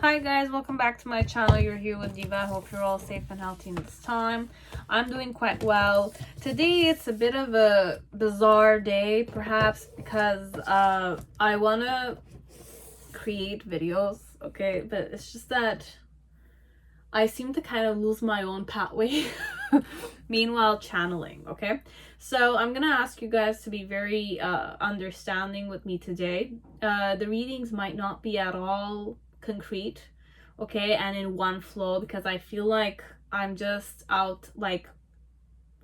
Hi guys, welcome back to my channel. You're here with Diva. I hope you're all safe and healthy in this time. I'm doing quite well. Today it's a bit of a bizarre day, perhaps, because I want to create videos, okay? But it's just that I seem to kind of lose my own pathway meanwhile channeling, okay? So I'm gonna ask you guys to be very understanding with me today. The readings might not be at all concrete, okay, and in one flow, because I feel like I'm just out, like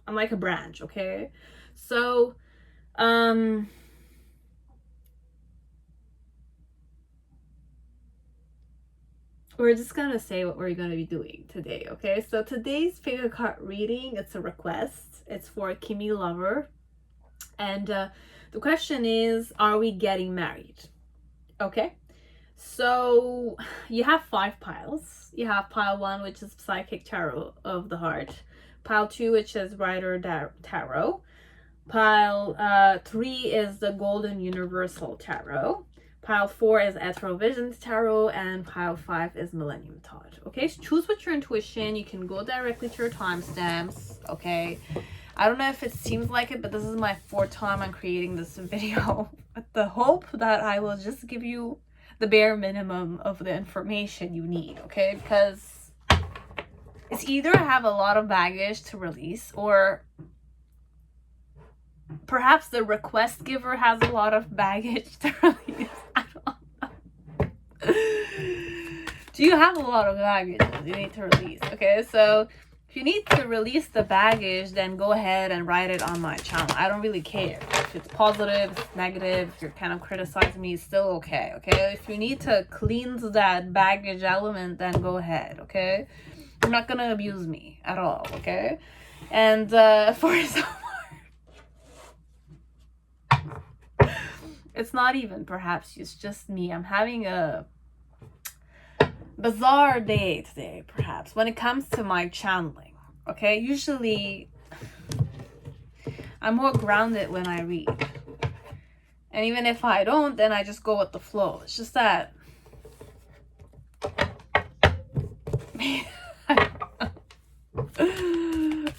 I'm like a branch, okay? So we're just gonna say what we're gonna be doing today, okay? So today's figure card reading, it's a request. It's for Kimmy Lover, and the question is, are we getting married? Okay, so you have 5 piles. You have pile 1, which is Psychic Tarot of the Heart, pile 2, which is Rider Tarot, pile 3 is the Golden Universal Tarot, pile 4 is Ethereal Visions Tarot, and pile 5 is Millennium Thoth. Okay, so choose with your intuition. You can go directly to your timestamps, okay? I don't know if it seems like it, but this is my 4th time I'm creating this video with the hope that I will just give you the bare minimum of the information you need, okay? Because it's either I have a lot of baggage to release, or perhaps the request giver has a lot of baggage to release. I don't know. Do you have a lot of baggage you need to release? Okay, so if you need to release the baggage, then go ahead and write it on my channel. I don't really care. If it's positive, if it's negative, if you're kind of criticizing me, it's still okay, okay? If you need to cleanse that baggage element, then go ahead, okay? You're not gonna abuse me at all, okay? And for someone, it's not even perhaps, it's just me. I'm having a bizarre day today, perhaps, when it comes to my channeling, okay? Usually I'm more grounded when I read, and even if I don't, then I just go with the flow. It's just that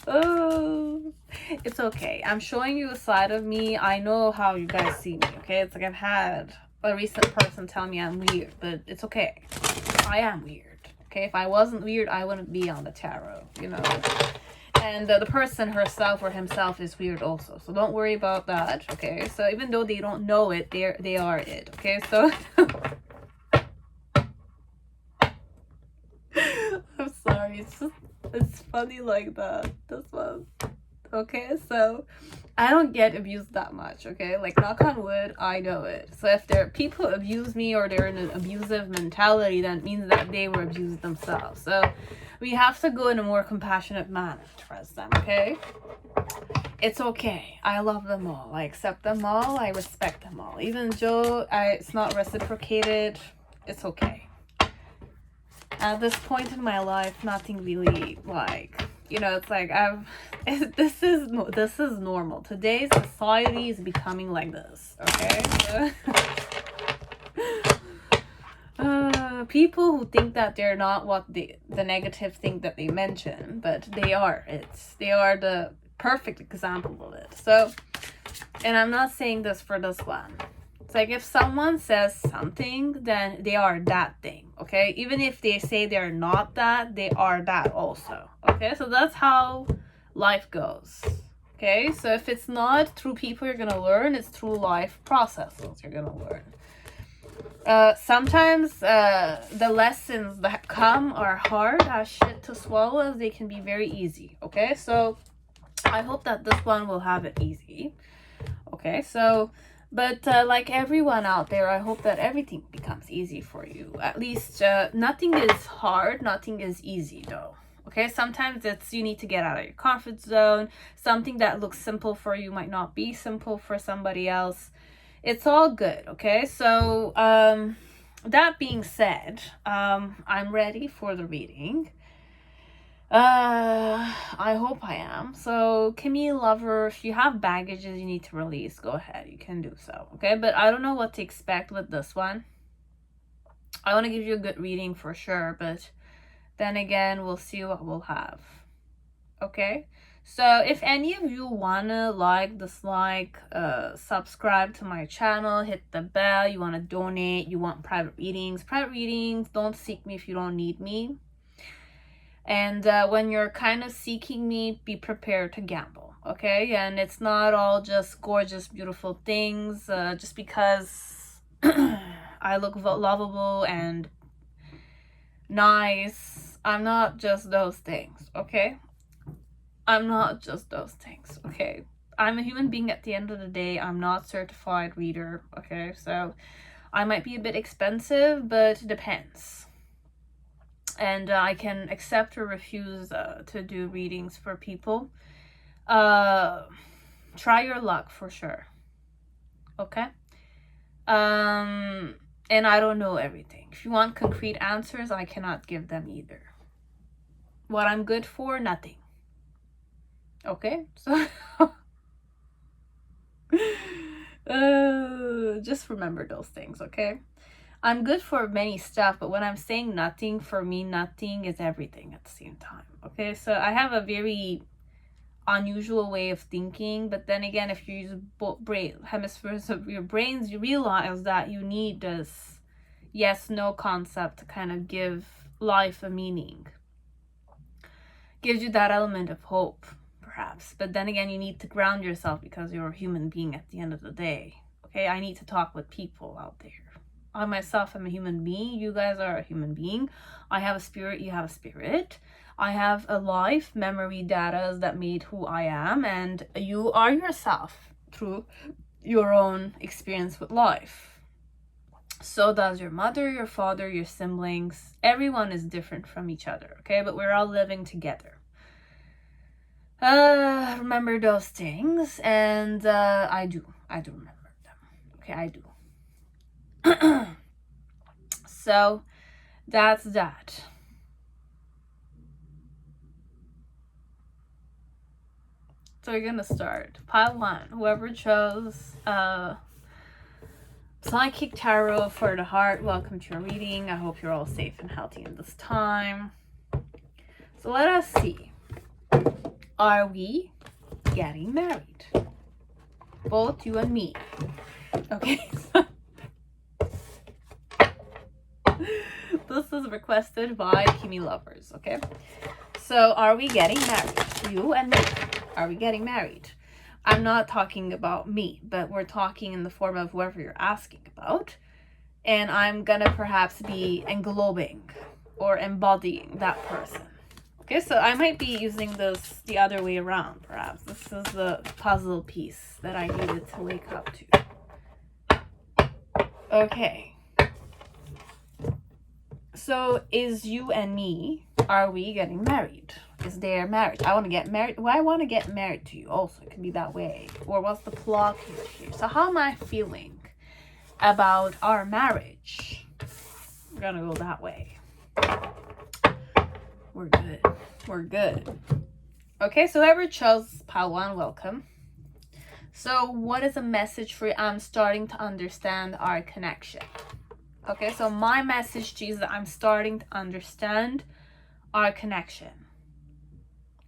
oh, it's okay. I'm showing you a side of me. I know how you guys see me, okay? It's like I've had a recent person tell me I'm weird, but it's okay. I am weird, okay? If I wasn't weird, I wouldn't be on the tarot, you know? And the person herself or himself is weird also, so don't worry about that, okay? So even though they don't know it, they are it, okay? So I'm sorry, it's funny like that, this one. Okay, so I don't get abused that much, okay? Like, knock on wood, I know it. So if there people abuse me, or they're in an abusive mentality, that means that they were abused themselves. So we have to go in a more compassionate manner towards them, okay? It's okay. I love them all. I accept them all. I respect them all. Even though it's not reciprocated, it's okay. At this point in my life, nothing really, like, you know, it's like this is normal. Today's society is becoming like this, okay? People who think that they're not what the negative thing that they mention, but they are. They are the perfect example of it. So, and I'm not saying this for this one. It's like if someone says something, then they are that thing, okay? Even if they say they're not that, they are that also, okay? So that's how life goes, okay? So if it's not through people you're gonna learn, it's through life processes you're gonna learn. Sometimes the lessons that come are hard as shit to swallow, as they can be very easy, okay? So I hope that this one will have it easy, okay? So but like everyone out there, I hope that everything becomes easy for you. At least nothing is hard, nothing is easy though. Okay, sometimes it's you need to get out of your comfort zone. Something that looks simple for you might not be simple for somebody else. It's all good, okay? So that being said, I'm ready for the reading. I hope I am. So Kimmy Lover, if you have baggages you need to release, go ahead, you can do so, okay? But I don't know what to expect with this one. I want to give you a good reading for sure, but then again, we'll see what we'll have. Okay? So if any of you wanna like, dislike, subscribe to my channel, hit the bell, you wanna donate, you want private readings, don't seek me if you don't need me. And when you're kind of seeking me, be prepared to gamble, okay? And it's not all just gorgeous, beautiful things, just because I look lovable and nice. I'm not just those things, okay? I'm not just those things, okay? I'm a human being at the end of the day. I'm not certified reader, okay? So I might be a bit expensive, but it depends. And I can accept or refuse to do readings for people. Try your luck for sure, okay? And I don't know everything. If you want concrete answers, I cannot give them either. What I'm good for, nothing. Okay, so just remember those things, okay? I'm good for many stuff, but when I'm saying nothing, for me, nothing is everything at the same time, okay? So I have a very unusual way of thinking, but then again, if you use both hemispheres of your brains, you realize that you need this yes-no concept to kind of give life a meaning. Gives you that element of hope. Perhaps, but then again, you need to ground yourself because you're a human being at the end of the day, okay? I need to talk with people out there. I myself am a human being. You guys are a human being. I have a spirit. You have a spirit. I have a life, memory, data that made who I am, and you are yourself through your own experience with life. So does your mother, your father, your siblings. Everyone is different from each other, okay? But we're all living together. Remember those things, and I do remember them, okay? I do. So that's that. So we're gonna start pile 1. Whoever chose Psychic Tarot for the heart, welcome to your reading. I hope you're all safe and healthy in this time. So let us see. Are we getting married? Both you and me. Okay. This is requested by Kimi Lovers, okay? So are we getting married? You and me. Are we getting married? I'm not talking about me, but we're talking in the form of whoever you're asking about. And I'm gonna perhaps be englobing or embodying that person. Okay, so I might be using this the other way around, perhaps. This is the puzzle piece that I needed to wake up to. Okay. So, is you and me, are we getting married? Is there marriage? I want to get married. Well, I want to get married to you also. It could be that way. Or what's the plot here? So, how am I feeling about our marriage? We're going to go that way. We're good. We're good. Okay, so whoever chose pile 1, welcome. So what is a message for you? I'm starting to understand our connection. Okay, so my message to you is that I'm starting to understand our connection.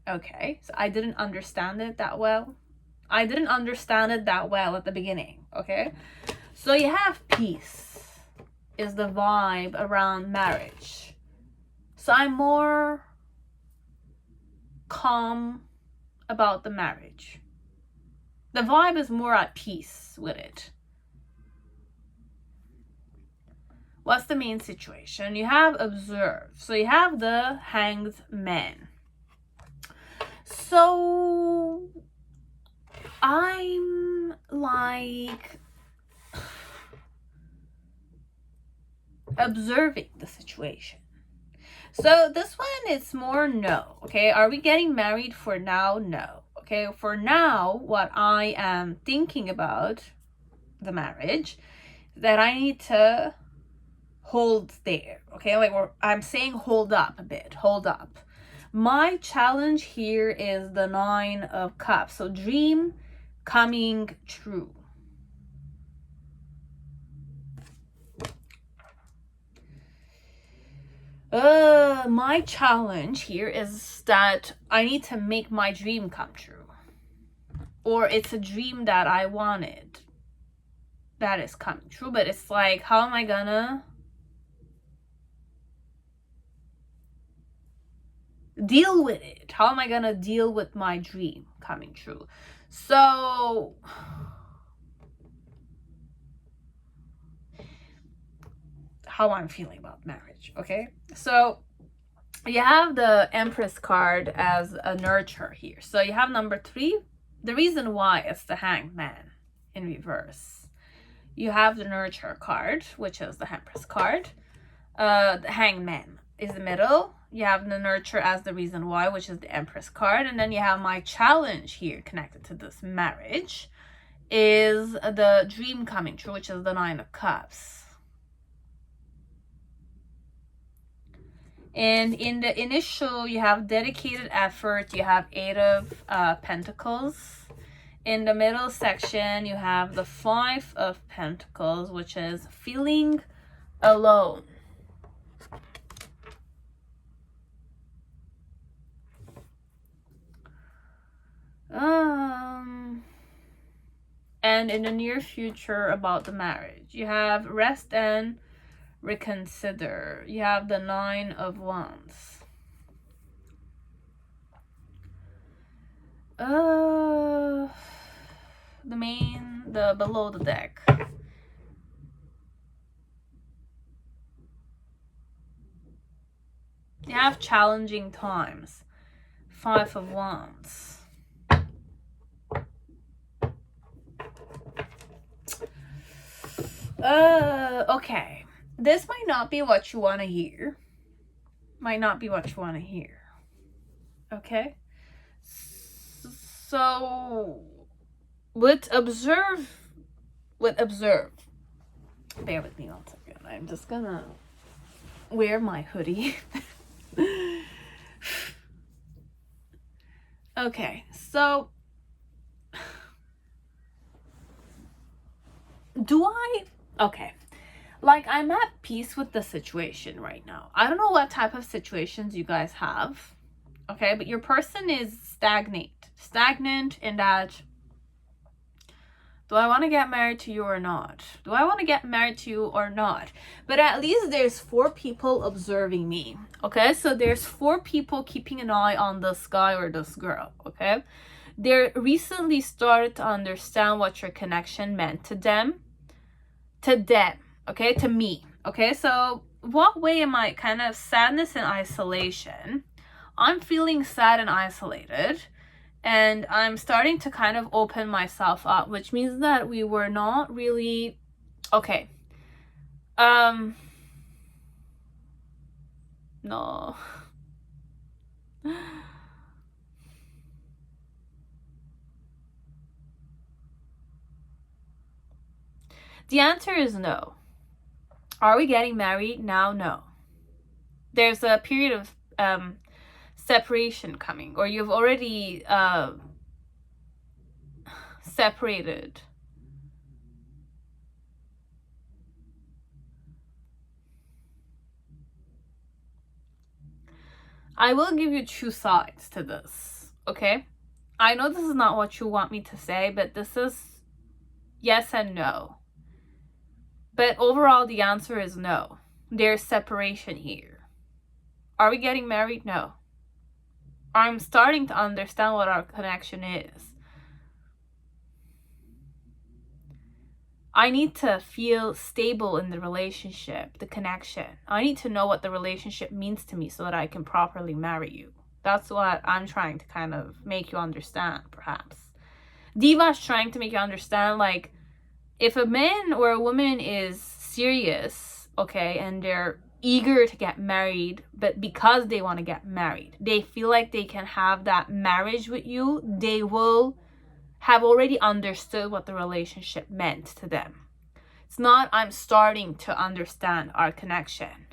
Okay, so I didn't understand it that well. I didn't understand it that well at the beginning, okay? So you have peace is the vibe around marriage. So I'm more calm about the marriage. The vibe is more at peace with it. What's the main situation? You have observe. So you have the Hanged Man. So I'm like observing the situation. So this one, it's more no. Okay, are we getting married for now? No. Okay, for now, what I am thinking about the marriage, that I need to hold there. Okay, like I'm saying hold up a bit. Hold up. My challenge here is the 9 of Cups. So dream coming true. My challenge here is that I need to make my dream come true. Or it's a dream that I wanted that is coming true, but it's like, how am I gonna deal with it? How am I gonna deal with my dream coming true? So how I'm feeling about marriage, okay? So you have the Empress card as a nurture here. So you have number 3. The reason why is the Hanged Man in reverse. You have the nurture card, which is the Empress card. The Hanged Man is the middle. You have the nurture as the reason why, which is the Empress card. And then you have my challenge here connected to this marriage is the dream coming true, which is the 9 of Cups. And in the initial, you have dedicated effort. You have 8 of Pentacles. In the middle section, you have the 5 of Pentacles, which is feeling alone. And in the near future about the marriage, you have rest and reconsider. You have the 9 of Wands. The below the deck. You have challenging times. 5 of Wands. Okay. This might not be what you want to hear. Might not be what you want to hear. Okay? So, with observe. Bear with me 1 second. I'm just gonna wear my hoodie. Okay, so okay, like I'm at peace with the situation right now. I don't know what type of situations you guys have, okay, but your person is stagnant in that, do I want to get married to you or not? Do I want to get married to you or not? But at least there's 4 people observing me, okay? So there's 4 people keeping an eye on this guy or this girl, okay? They recently started to understand what your connection meant to them, okay? To me, okay? So what way am I kind of sadness and isolation? I'm feeling sad and isolated. And I'm starting to kind of open myself up, which means that we were not really okay. No. The answer is no. Are we getting married now? No. There's a period of separation coming, or you've already separated. I will give you 2 sides to this, okay? I know this is not what you want me to say, but this is yes and no. But overall, the answer is no. There's separation here. Are we getting married? No. I'm starting to understand what our connection is. I need to feel stable in the relationship, the connection. I need to know what the relationship means to me so that I can properly marry you. That's what I'm trying to kind of make you understand, perhaps. Diva's trying to make you understand, like, if a man or a woman is serious, okay, and they're eager to get married, but because they want to get married, they feel like they can have that marriage with you, they will have already understood what the relationship meant to them. It's not, I'm starting to understand our connection.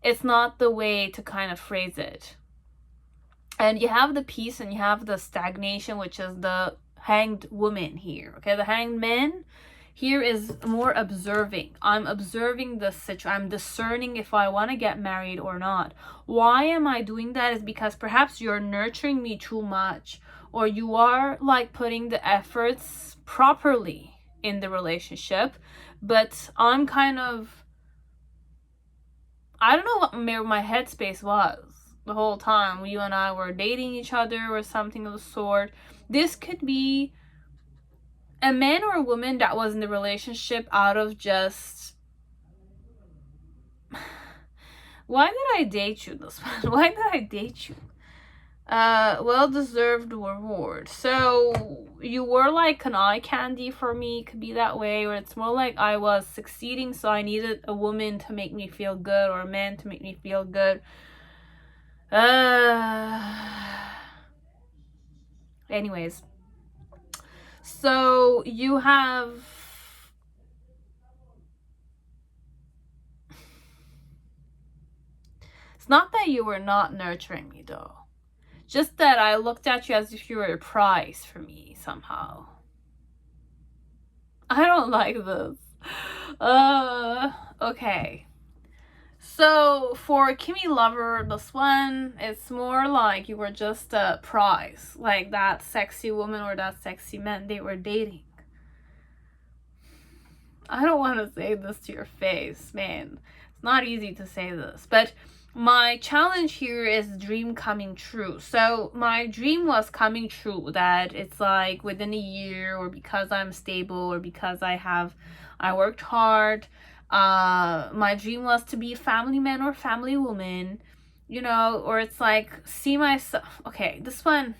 It's not the way to kind of phrase it. And you have the peace and you have the stagnation, which is the hanged woman here, okay? The hanged man here is more observing. I'm observing the situation. I'm discerning if I want to get married or not. Why am I doing that? Is because perhaps you're nurturing me too much, or you are like putting the efforts properly in the relationship, but I'm kind of, I don't know what my headspace was the whole time you and I were dating each other or something of the sort. This could be a man or a woman that was in the relationship out of just, why did I date you this one? Why did I date you? Well-deserved reward. So you were like an eye candy for me. Could be that way, or it's more like I was succeeding, so I needed a woman to make me feel good, or a man to make me feel good. Anyways, so you have, it's not that you were not nurturing me though, just that I looked at you as if you were a prize for me somehow. I don't like this. Okay. So for Kimmy Lover, this one, it's more like you were just a prize, like that sexy woman or that sexy man they were dating. I don't want to say this to your face, man. It's not easy to say this, but my challenge here is dream coming true. So my dream was coming true, that it's like within a year, or because I'm stable, or because I worked hard. My dream was to be a family man or family woman, you know, or it's like see myself. Okay, this one.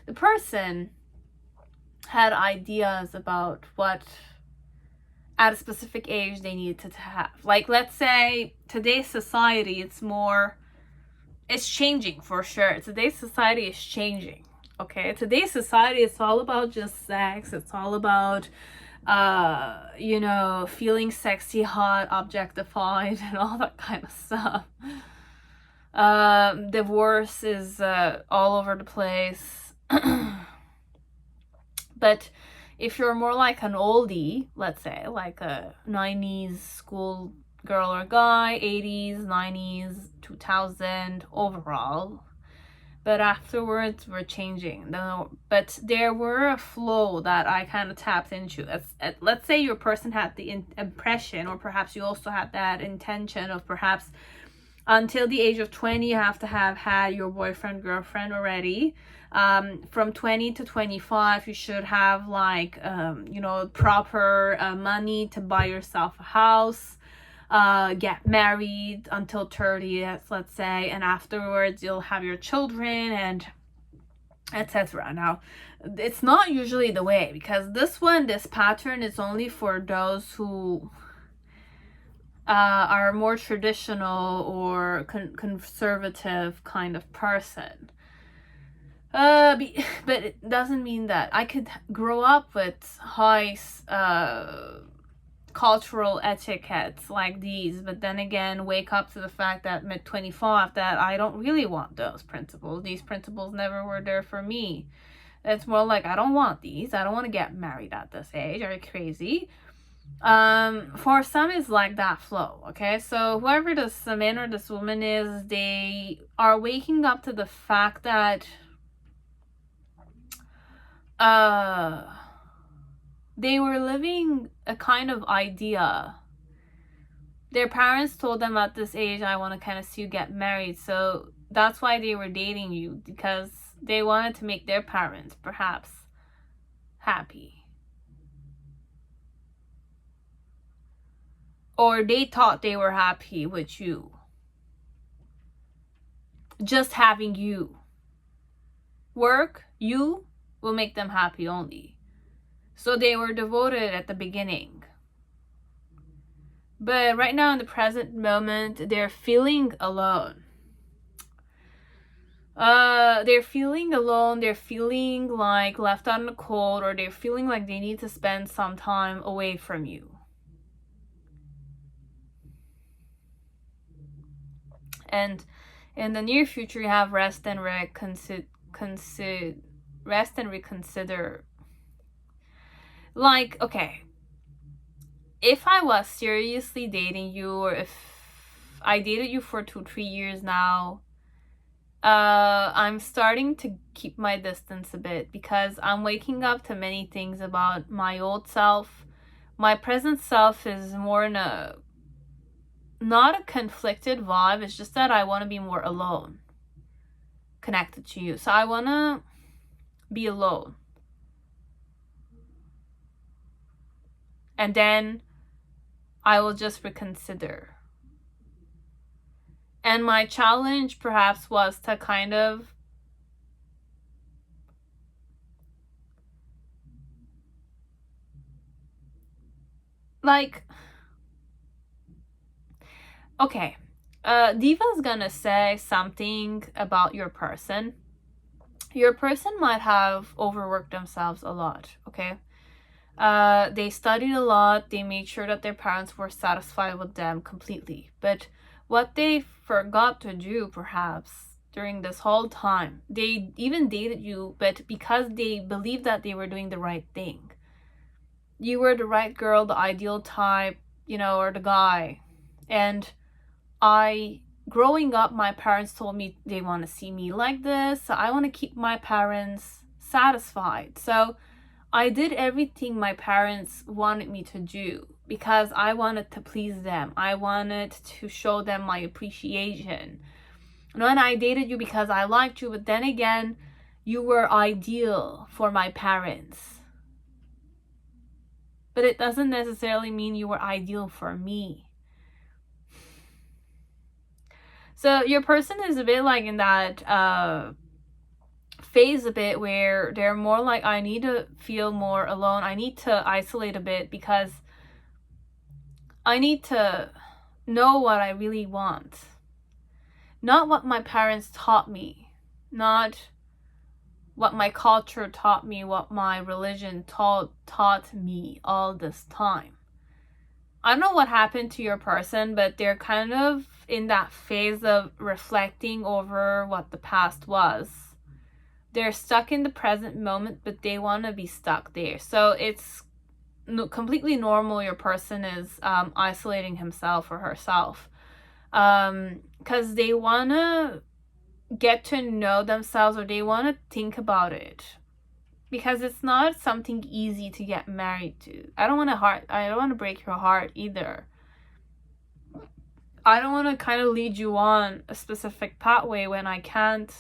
The person had ideas about what at a specific age they needed to have. Like, let's say today's society, it's changing for sure. Today's society is changing. Okay, today's society, it's all about just sex. It's all about you know, feeling sexy, hot, objectified, and all that kind of stuff. Divorce is all over the place. But if you're more like an oldie, let's say like a 90s school girl or guy, 80s, 90s, 2000 overall, but afterwards we're changing. But there were a flow that I kind of tapped into. Let's say your person had the impression, or perhaps you also had that intention of perhaps until the age of 20 you have to have had your boyfriend, girlfriend already. From 20 to 25 you should have like you know, proper money to buy yourself a house, get married until 30, let's say, and afterwards you'll have your children and etc. Now it's not usually the way, because this pattern is only for those who are more traditional or conservative kind of person. But it doesn't mean that I could grow up with high cultural etiquettes like these, but then again wake up to the fact that at 25 that I don't really want those principles. These principles never were there for me. It's more like I don't want these. I don't want to get married at this age. Are you crazy? For some it's like that flow. Okay, so whoever this man or this woman is, they are waking up to the fact that they were living a kind of idea. Their parents told them at this age, I want to kind of see you get married. So that's why they were dating you, because they wanted to make their parents perhaps happy. Or they thought they were happy with you. Just having you work, you will make them happy only. So they were devoted at the beginning. But right now in the present moment, they're feeling alone. They're feeling alone. They're feeling like left out in the cold, or they're feeling like they need to spend some time away from you. And in the near future, you have rest and reconsider. Like, okay, if I was seriously dating you, or if I dated you for 2-3 years now, I'm starting to keep my distance a bit, because I'm waking up to many things about my old self. My present self is more in a, not a conflicted vibe, it's just that I want to be more alone, connected to you. So I want to be alone. And then I will just reconsider. And my challenge perhaps was to kind of like, okay, Diva's gonna say something about your person. Your person might have overworked themselves a lot, okay? They studied a lot, they made sure that their parents were satisfied with them completely. But what they forgot to do, perhaps, during this whole time, they even dated you, but because they believed that they were doing the right thing. You were the right girl, the ideal type, or the guy. And growing up, my parents told me they want to see me like this, so I want to keep my parents satisfied. So I did everything my parents wanted me to do because I wanted to please them. I wanted to show them my appreciation. And then I dated you because I liked you, but then again, you were ideal for my parents. But it doesn't necessarily mean you were ideal for me. So your person is a bit like in that phase a bit where they're more like, I need to feel more alone. I need to isolate a bit because I need to know what I really want. Not what my parents taught me. Not what my culture taught me, what my religion taught me all this time. I don't know what happened to your person, but they're kind of in that phase of reflecting over what the past was. They're stuck in the present moment, but they want to be stuck there. So it's completely normal your person is isolating himself or herself. Because they want to get to know themselves, or they want to think about it. Because it's not something easy to get married to. I don't want to break your heart either. I don't want to kind of lead you on a specific pathway when I can't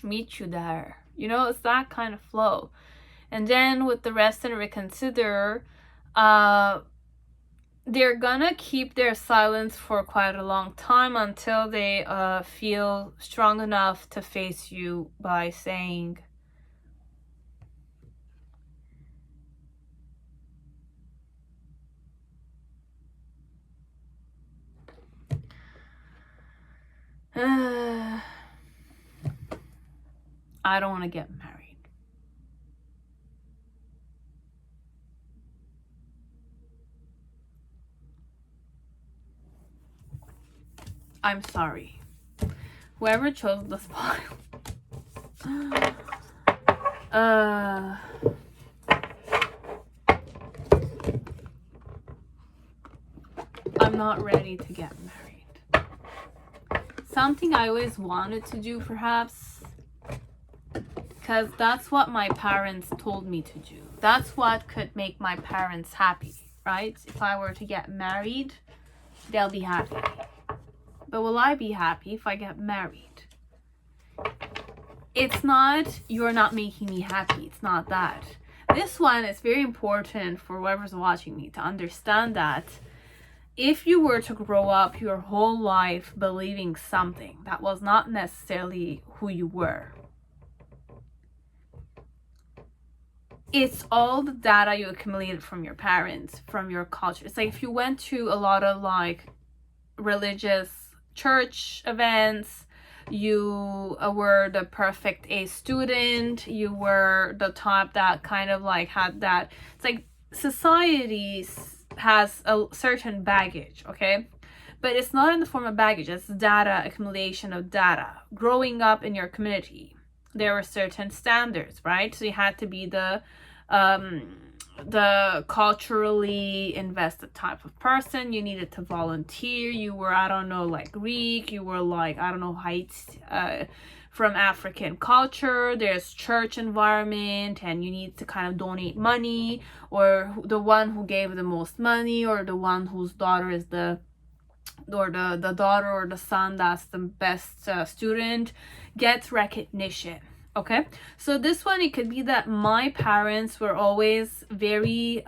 meet you there. It's that kind of flow. And then with the rest and reconsider, they're gonna keep their silence for quite a long time until they feel strong enough to face you by saying, I don't want to get married. I'm sorry. Whoever chose this file. I'm not ready to get married. Something I always wanted to do, perhaps, because that's what my parents told me to do. That's what could make my parents happy, right? If I were to get married, they'll be happy. But will I be happy if I get married? It's not, you're not making me happy. It's not that. This one is very important for whoever's watching me to understand that if you were to grow up your whole life believing something that was not necessarily who you were, it's all the data you accumulated from your parents, from your culture. It's like if you went to a lot of like religious church events, you were the perfect A student, you were the type that kind of like had that, it's like society has a certain baggage, okay? but it's not in the form of baggage. It's data, accumulation of data. Growing up in your community, there were certain standards, right? So you had to be the culturally invested type of person. You needed to volunteer. You were, I don't know, like Greek. You were like, I don't know, Haiti, from African culture. There's church environment, and you need to kind of donate money, or the one who gave the most money, or the one whose daughter is the daughter or the son that's the best student gets recognition. Okay, so this one, it could be that my parents were always very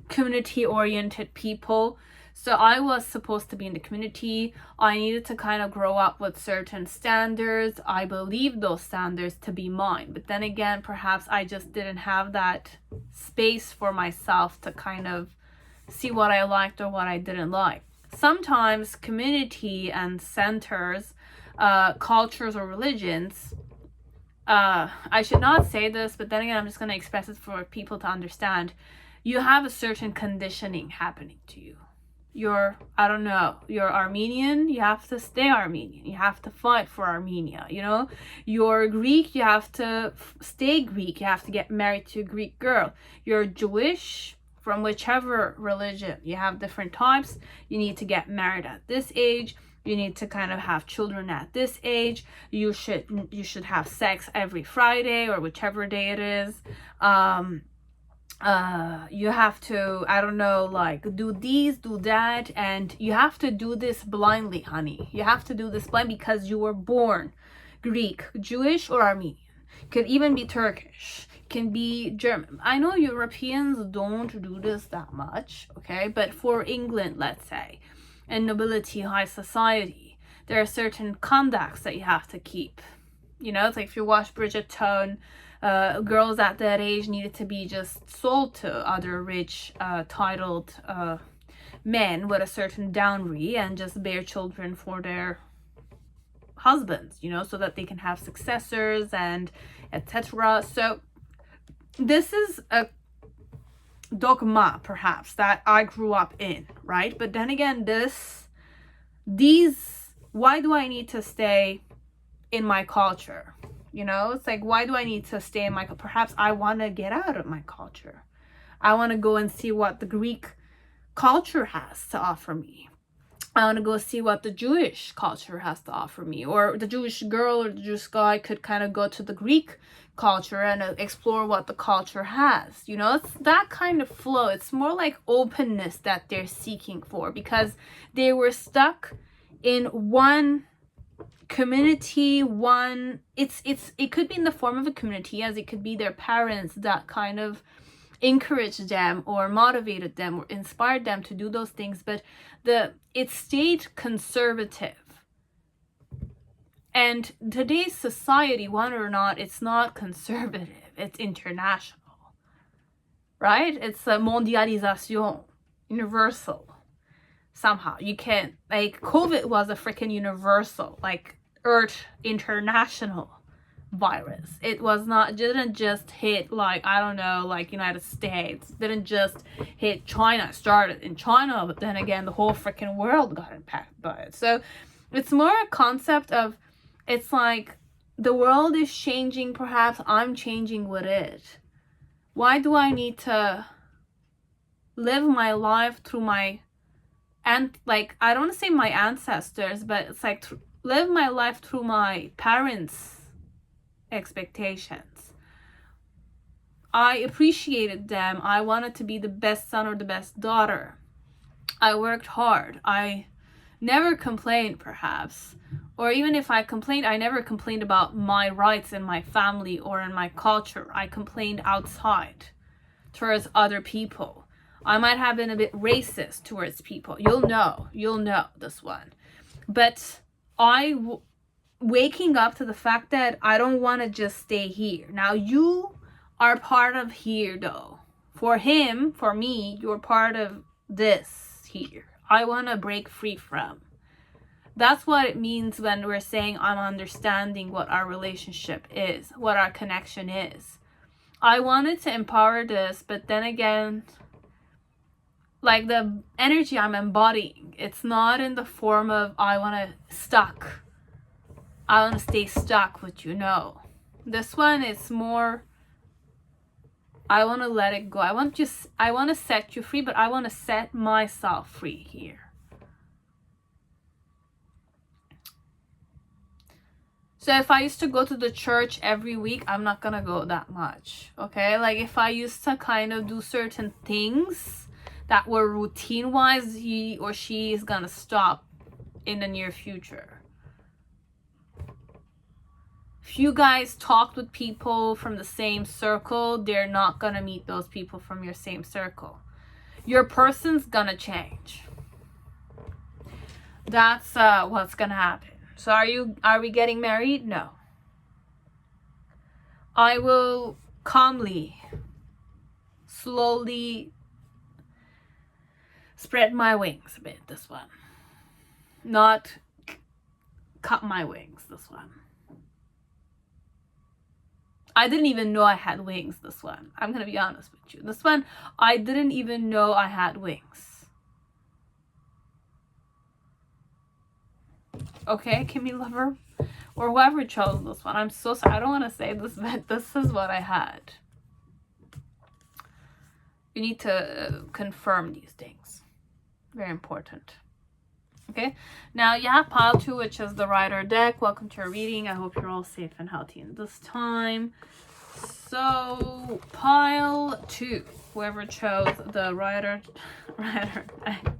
community oriented people. So I was supposed to be in the community. I needed to kind of grow up with certain standards. I believed those standards to be mine. But then again, perhaps I just didn't have that space for myself to kind of see what I liked or what I didn't like. Sometimes community and centers, cultures or religions, I should not say this, but then again, I'm just going to express it for people to understand. You have a certain conditioning happening to you. You're, I don't know, you're Armenian, you have to stay Armenian. You have to fight for Armenia, you know? You're Greek, you have to stay Greek. You have to get married to a Greek girl. You're Jewish, from whichever religion. You have different types. You need to get married at this age. You need to kind of have children at this age. You should have sex every Friday or whichever day it is. You have to, I don't know, like do these, do that, and you have to do this blindly, honey. You have to do this blind because you were born Greek, Jewish, or Armenian. Could even be Turkish, can be German. I know Europeans don't do this that much, okay, but for England, let's say, and nobility, high society, there are certain conducts that you have to keep. You know, it's like if you watch Bridgerton, girls at that age needed to be just sold to other rich, titled men with a certain dowry and just bear children for their husbands, you know, so that they can have successors and etc. So this is a dogma perhaps that I grew up in, right? But then again, why do I need to stay in my culture? You know, it's like, why do I need to stay in my, perhaps I want to get out of my culture. I want to go and see what the Greek culture has to offer me. I want to go see what the Jewish culture has to offer me, or the Jewish girl or the Jewish guy could kind of go to the Greek culture and explore what the culture has. You know, it's that kind of flow. It's more like openness that they're seeking for, because they were stuck in one community. It could be in the form of a community, as it could be their parents that kind of encouraged them or motivated them or inspired them to do those things, but it stayed conservative. And today's society, whether or not it's not conservative, it's international, right? It's a mondialisation, universal. Somehow you can't, like, COVID was a freaking universal, like Earth international virus. It was not, didn't just hit, like, I don't know, like United States, didn't just hit China. It started in China, but then again the whole freaking world got impacted by it. So it's more a concept of, it's like the world is changing, perhaps I'm changing with it. Why do I need to live my life through my, and like, I don't want to say my ancestors, but it's like live my life through my parents' expectations. I appreciated them. I wanted to be the best son or the best daughter. I worked hard. I never complained, perhaps. Or even if I complained, I never complained about my rights in my family or in my culture. I complained outside towards other people. I might have been a bit racist towards people. You'll know this one. But waking up to the fact that I don't want to just stay here. Now you are part of here though. For him, for me, you're part of this here. I want to break free from. That's what it means when we're saying I'm understanding what our relationship is, what our connection is. I wanted to empower this, but then again, like the energy I'm embodying, it's not in the form of I want to stay stuck with you. No, this one is more, I want to let it go. I want to set you free, but I want to set myself free here. So if I used to go to the church every week, I'm not gonna go that much, okay? Like if I used to kind of do certain things that were routine-wise, he or she is gonna stop in the near future. If you guys talked with people from the same circle, they're not gonna meet those people from your same circle. Your person's gonna change. That's what's gonna happen. So are we getting married? No. I will calmly, slowly spread my wings a bit, this one. Not cut my wings, this one. I didn't even know I had wings, this one. I'm gonna be honest with you. This one, I didn't even know I had wings. Okay, Kimmy Lover, or whoever chose this one. I'm so sorry. I don't want to say this, but this is what I had. You need to confirm these things. Very important. Okay, now you have pile 2, which is the Rider deck. Welcome to your reading. I hope you're all safe and healthy in this time. So, pile 2, whoever chose the Rider deck.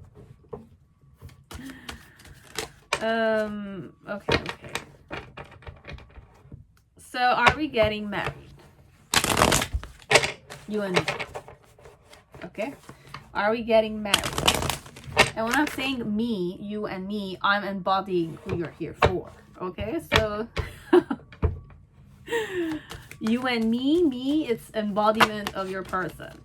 Okay. So, are we getting married? You and me. Okay? Are we getting married? And when I'm saying me, you and me, I'm embodying who you're here for. Okay? So, you and me, it's embodiment of your person.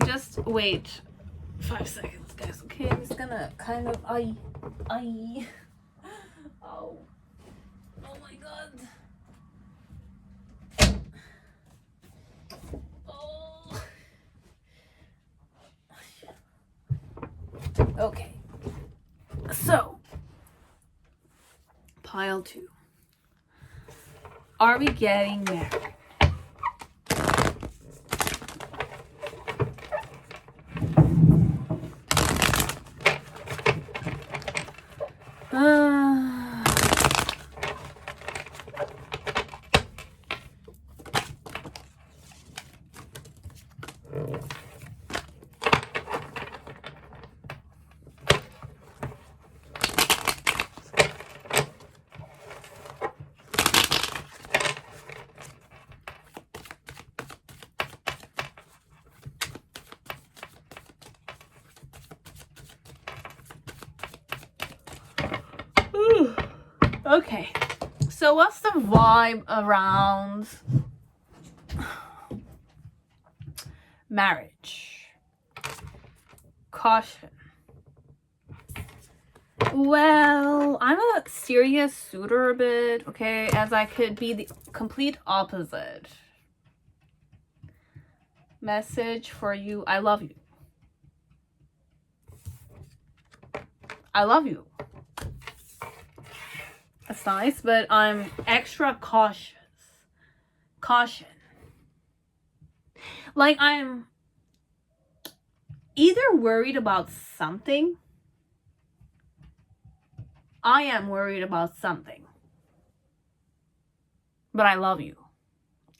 Just wait 5 seconds, guys. Okay, I'm just gonna kind of oh my god. Oh. Okay. So, pile 2. Are we getting married? Okay, so what's the vibe around marriage? Caution. Well, I'm a serious suitor a bit, okay, as I could be the complete opposite. Message for you, I love you. I love you. That's nice, but I'm extra cautious. Caution. Like, I'm either worried about something. I am worried about something. But I love you.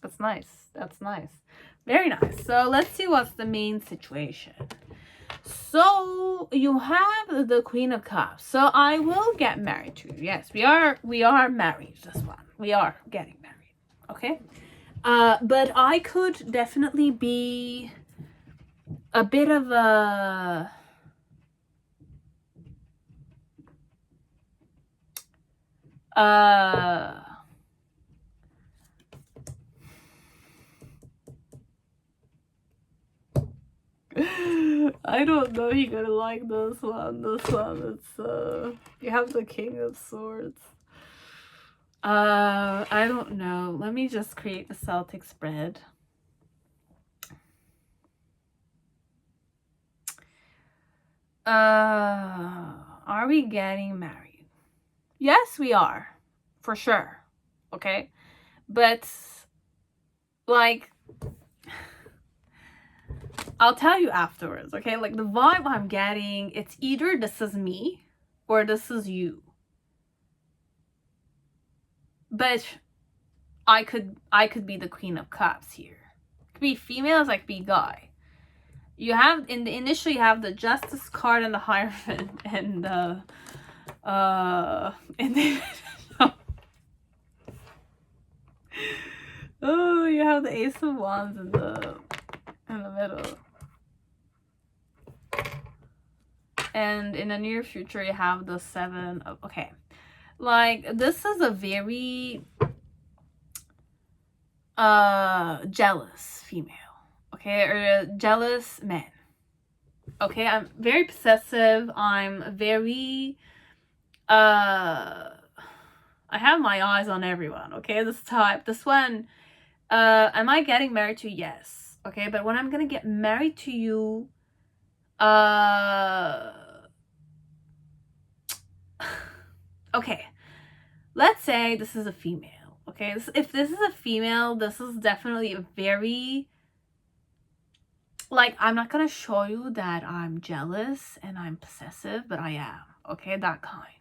That's nice. That's nice. Very nice. So let's see what's the main situation. So you have the Queen of Cups. So I will get married to you. Yes, we are married. This one. We are getting married. Okay. But I could definitely be a bit of a I don't know you're gonna like this one. This one, it's you have the King of Swords. I don't know. Let me just create the Celtic spread. Are we getting married? Yes, we are. For sure. Okay? But, like, I'll tell you afterwards, okay? Like, the vibe I'm getting, it's either this is me or this is you. But I could be the Queen of Cups here. It could be females, I could be guy. You have initially you have the Justice card and the Hierophant and the oh, you have the Ace of Wands in the middle. And in the near future you have the Seven of, okay. Like, this is a very jealous female, okay, or a jealous man. Okay, I'm very possessive. I'm very I have my eyes on everyone, okay? This type, this one, am I getting married to? Yes. Okay, but when I'm gonna get married to you, okay, let's say this is a female, okay? If this is a female, this is definitely a very, like, I'm not gonna show you that I'm jealous and I'm possessive, but I am, okay? That kind.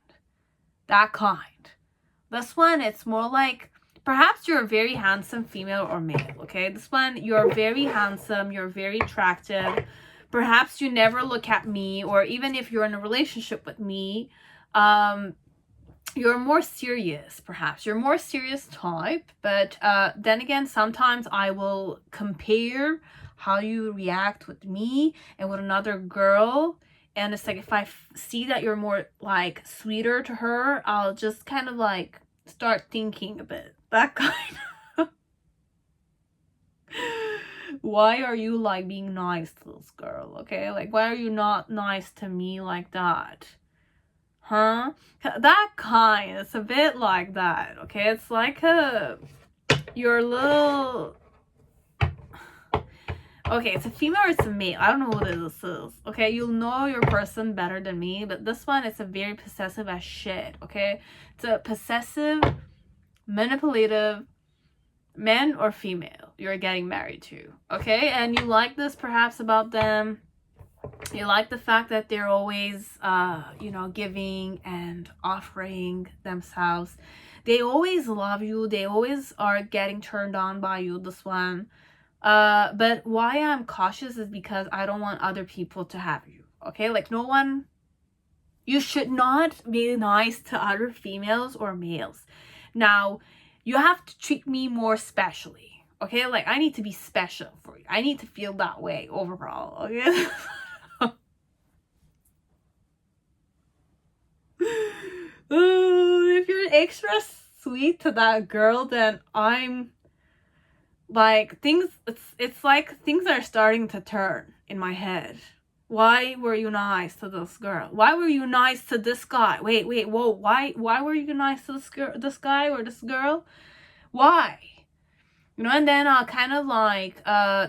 This one, it's more like, perhaps you're a very handsome female or male, okay? This one, you're very handsome, you're very attractive. Perhaps you never look at me, or even if you're in a relationship with me, you're more serious, perhaps. You're more serious type, but then again, sometimes I will compare how you react with me and with another girl. And it's like, if I see that you're more, like, sweeter to her, I'll just kind of, like, start thinking a bit. That kind of... Why are you, like, being nice to this girl, okay? Like, why are you not nice to me like that? Huh? That kind. It's a bit like that, okay? It's like your little... Okay, it's a female or it's a male. I don't know what this is. Okay, you'll know your person better than me, but this one is a very possessive as shit, okay? It's a possessive, manipulative man or female you're getting married to, okay? And you like this perhaps about them. You like the fact that they're always, you know, giving and offering themselves. They always love you. They always are getting turned on by you, this one. But why I'm cautious is because I don't want other people to have you, okay? Like, no one, you should not be nice to other females or males. Now, you have to treat me more specially, okay? Like, I need to be special for you. I need to feel that way overall, okay? If you're extra sweet to that girl, then I'm... like, it's like things are starting to turn in my head. Why were you nice to this girl? Why were you nice to this guy? Wait, whoa, why were you nice to this guy or this girl? Why? You know, and then I'll kind of like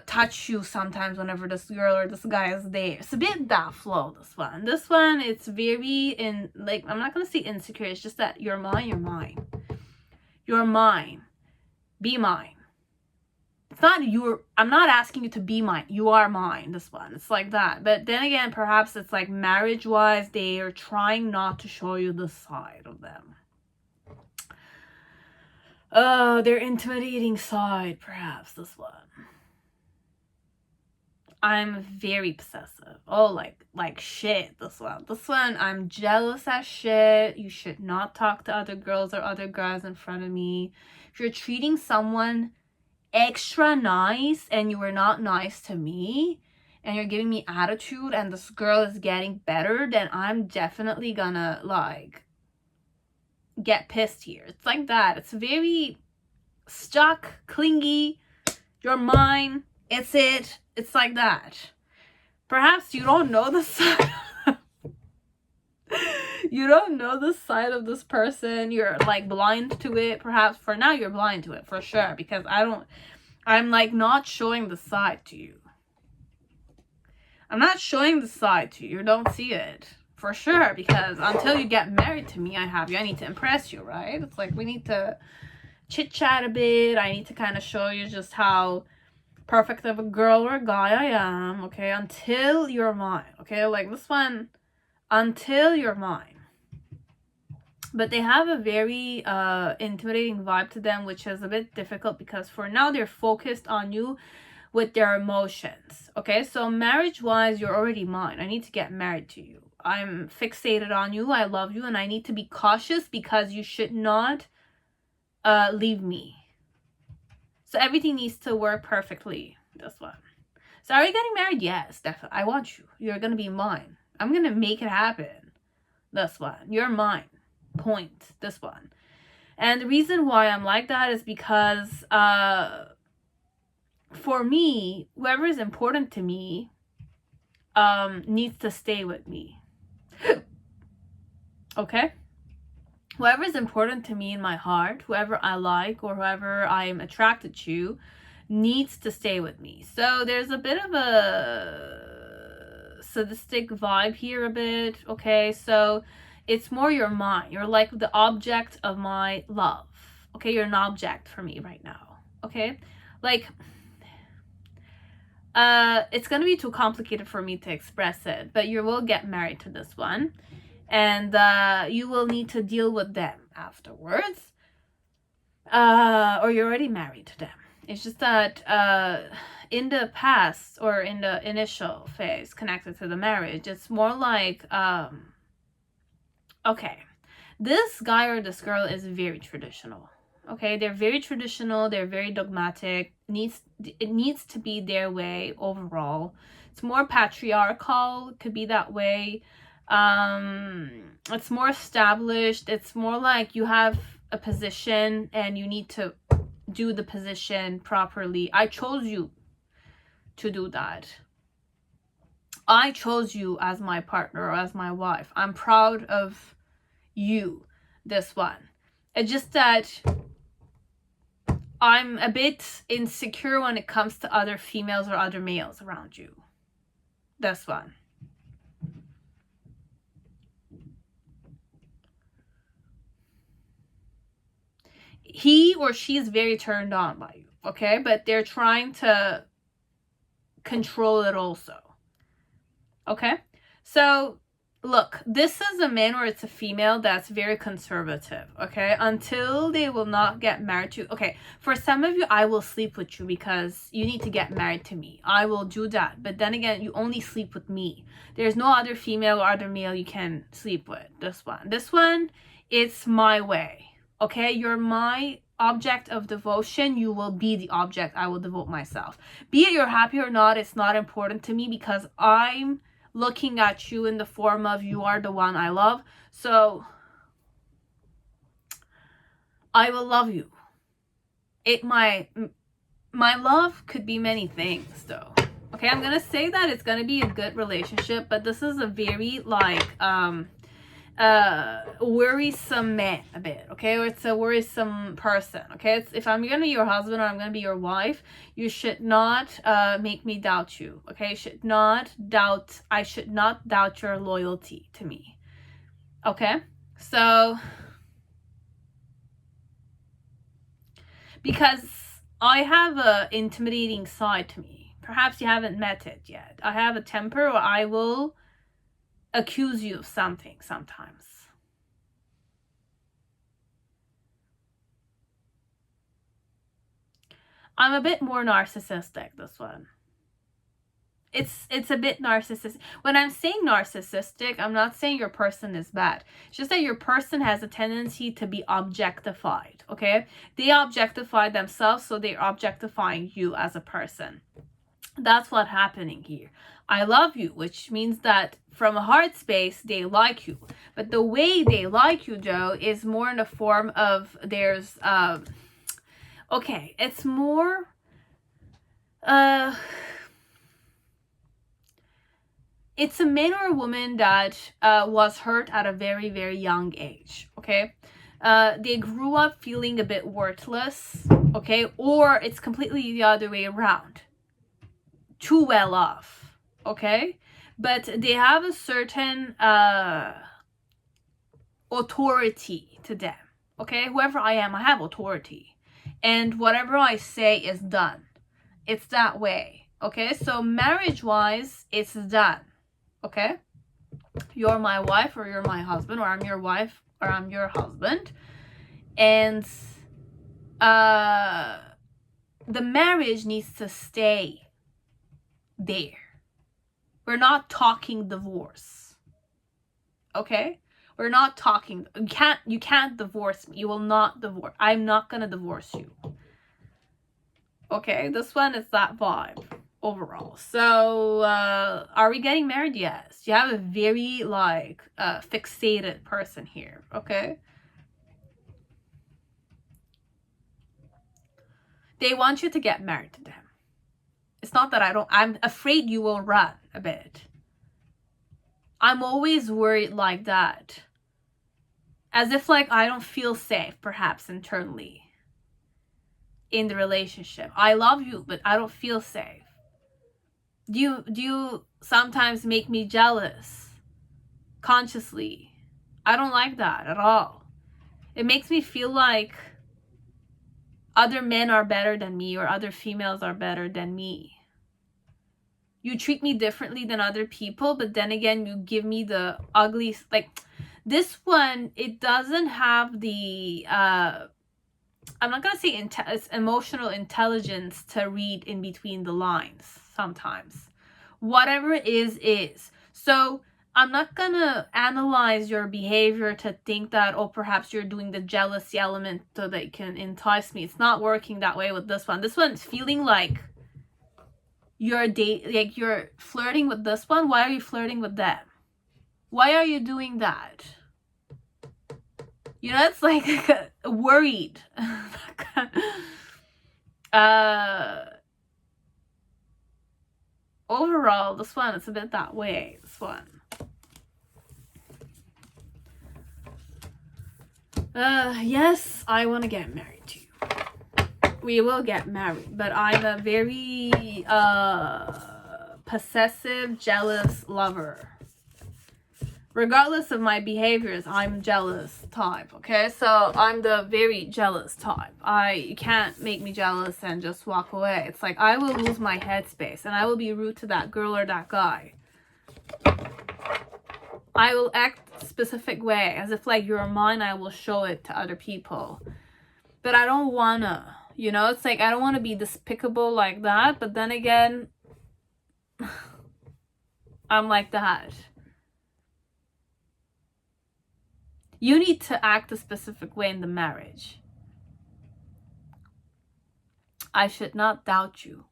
touch you sometimes whenever this girl or this guy is there. It's a bit that flow, this one. This one, it's very like, I'm not gonna say insecure, it's just that you're mine, you're mine. You're mine. Be mine. It's not I'm not asking you to be mine. You are mine, this one. It's like that. But then again, perhaps it's like marriage-wise, they are trying not to show you the side of them. Their intimidating side, perhaps, this one. I'm very possessive. Oh, like shit, this one. This one, I'm jealous as shit. You should not talk to other girls or other guys in front of me. If you're treating someone extra nice and you were not nice to me and you're giving me attitude and this girl is getting better, then I'm definitely gonna, like, get pissed here. It's like that. It's very stuck, clingy. You're mine. It's it. It's like that. Perhaps you don't know the side. You don't know the side of this person. You're like blind to it. Perhaps for now you're blind to it for sure, because I'm like not showing the side to you. I'm not showing the side to you. You don't see it for sure, because until you get married to me, I need to impress you, right? It's like we need to chit chat a bit. I need to kind of show you just how perfect of a girl or a guy I am, okay? Until you're mine, okay? Like this one, until you're mine. But they have a very intimidating vibe to them, which is a bit difficult because for now they're focused on you with their emotions, okay? So marriage-wise, you're already mine. I need to get married to you. I'm fixated on you. I love you, and I need to be cautious because you should not leave me. So everything needs to work perfectly. This one. So are you getting married? Yes, definitely. I want you. You're going to be mine. I'm going to make it happen. This one. You're mine. Point. This one. And the reason why I'm like that is because for me, whoever is important to me needs to stay with me. Okay? Whoever is important to me in my heart, whoever I like or whoever I am attracted to, needs to stay with me. So there's a bit of a sadistic vibe here a bit, okay? So it's more you're mine. You're like the object of my love, okay? You're an object for me right now, okay? Like, it's gonna be too complicated for me to express it, but you will get married to this one. And you will need to deal with them afterwards. Or you're already married to them. It's just that in the past or in the initial phase connected to the marriage, it's more like, okay, this guy or this girl is very traditional. Okay, they're very traditional. They're very dogmatic. It needs to be their way overall. It's more patriarchal. It could be that way. It's more established. It's more like you have a position and you need to do the position properly. I chose you to do that. I chose you as my partner or as my wife. I'm proud of you, this one. It's just that I'm a bit insecure when it comes to other females or other males around you. This one. He or she is very turned on by you, okay? But they're trying to control it also, okay? So, look, this is a man or it's a female that's very conservative, okay? Until they will not get married to... Okay, for some of you, I will sleep with you because you need to get married to me. I will do that. But then again, you only sleep with me. There's no other female or other male you can sleep with. This one, it's my way. Okay, you're my object of devotion. You will be the object I will devote myself. Be it you're happy or not, it's not important to me because I'm looking at you in the form of you are the one I love. So I will love you. My love could be many things though. Okay, I'm gonna say that it's gonna be a good relationship, but this is a very like worrisome man a bit, okay? Or it's a worrisome person, okay? It's if I'm gonna be your husband or I'm gonna be your wife, you should not make me doubt you, okay? I should not doubt your loyalty to me, okay? So because I have a intimidating side to me. Perhaps you haven't met it yet. I have a temper or I will accuse you of something sometimes. I'm a bit more narcissistic, this one. It's a bit narcissistic. When I'm saying narcissistic, I'm not saying your person is bad. It's just that your person has a tendency to be objectified, okay? They objectify themselves, so they're objectifying you as a person. That's what's happening here. I love you, which means that from a heart space, they like you. But the way they like you, though, is more in the form of there's, okay, it's more, it's a man or a woman that was hurt at a very, very young age, okay? They grew up feeling a bit worthless, okay? Or it's completely the other way around. Too well off, okay? But they have a certain authority to them, okay? Whoever I am, I have authority. And whatever I say is done. It's that way, okay? So marriage-wise, it's done, okay? You're my wife or you're my husband, or I'm your wife or I'm your husband. And the marriage needs to stay there. We're not talking divorce, okay? We're not talking, you can't divorce me. You will not divorce. I'm not gonna divorce you. Okay, this one is that vibe overall. So, are we getting married? Yes. You have a very, like, fixated person here, okay? They want you to get married to them. It's not that I'm afraid you will run a bit. I'm always worried like that. As if, like, I don't feel safe, perhaps, internally in the relationship. I love you, but I don't feel safe. Do you sometimes make me jealous? Consciously. I don't like that at all. It makes me feel like other men are better than me, or other females are better than me. You treat me differently than other people, but then again, you give me the ugly, like, this one, it doesn't have the, I'm not going to say it's emotional intelligence to read in between the lines sometimes. Whatever it is. So I'm not going to analyze your behavior to think that, oh, perhaps you're doing the jealousy element so that you can entice me. It's not working that way with this one. This one's feeling like you're flirting with this one. Why are you flirting with them? Why are you doing that? You know, it's like worried. Overall, this one, it's a bit that way. This one. Yes, I want to get married to you. We will get married, but I'm a very possessive, jealous lover. Regardless of my behaviors, I'm jealous type, okay? So I'm the very jealous type. You can't make me jealous and just walk away. It's like I will lose my headspace and I will be rude to that girl or that guy. I will act a specific way, as if like you're mine, I will show it to other people. But I don't wanna, you know? It's like I don't want to be despicable like that, but then again, I'm like that. You need to act a specific way in the marriage. I should not doubt you.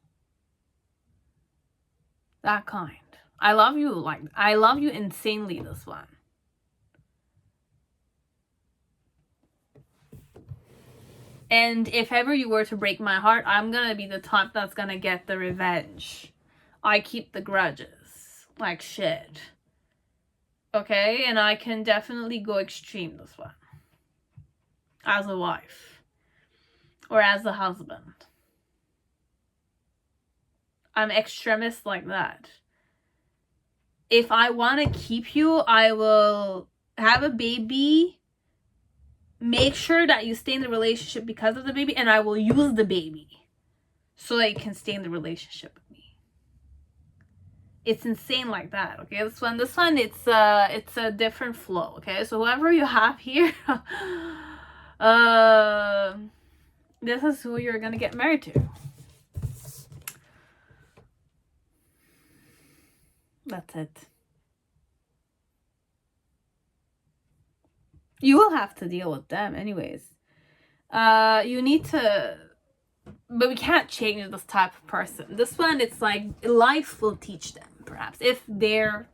That kind. I love you, like, I love you insanely, this one. And if ever you were to break my heart, I'm gonna be the type that's gonna get the revenge. I keep the grudges. Like shit. Okay, and I can definitely go extreme this one. As a wife. Or as a husband. I'm extremist like that. If I want to keep you, I will have a baby. Make sure that you stay in the relationship because of the baby. And I will use the baby. So that you can stay in the relationship with me. It's insane like that, okay? This one, it's a different flow, okay? So whoever you have here, this is who you're gonna get married to. That's it. You will have to deal with them anyways. You need to, but we can't change this type of person. This one, it's like life will teach them, perhaps, if they're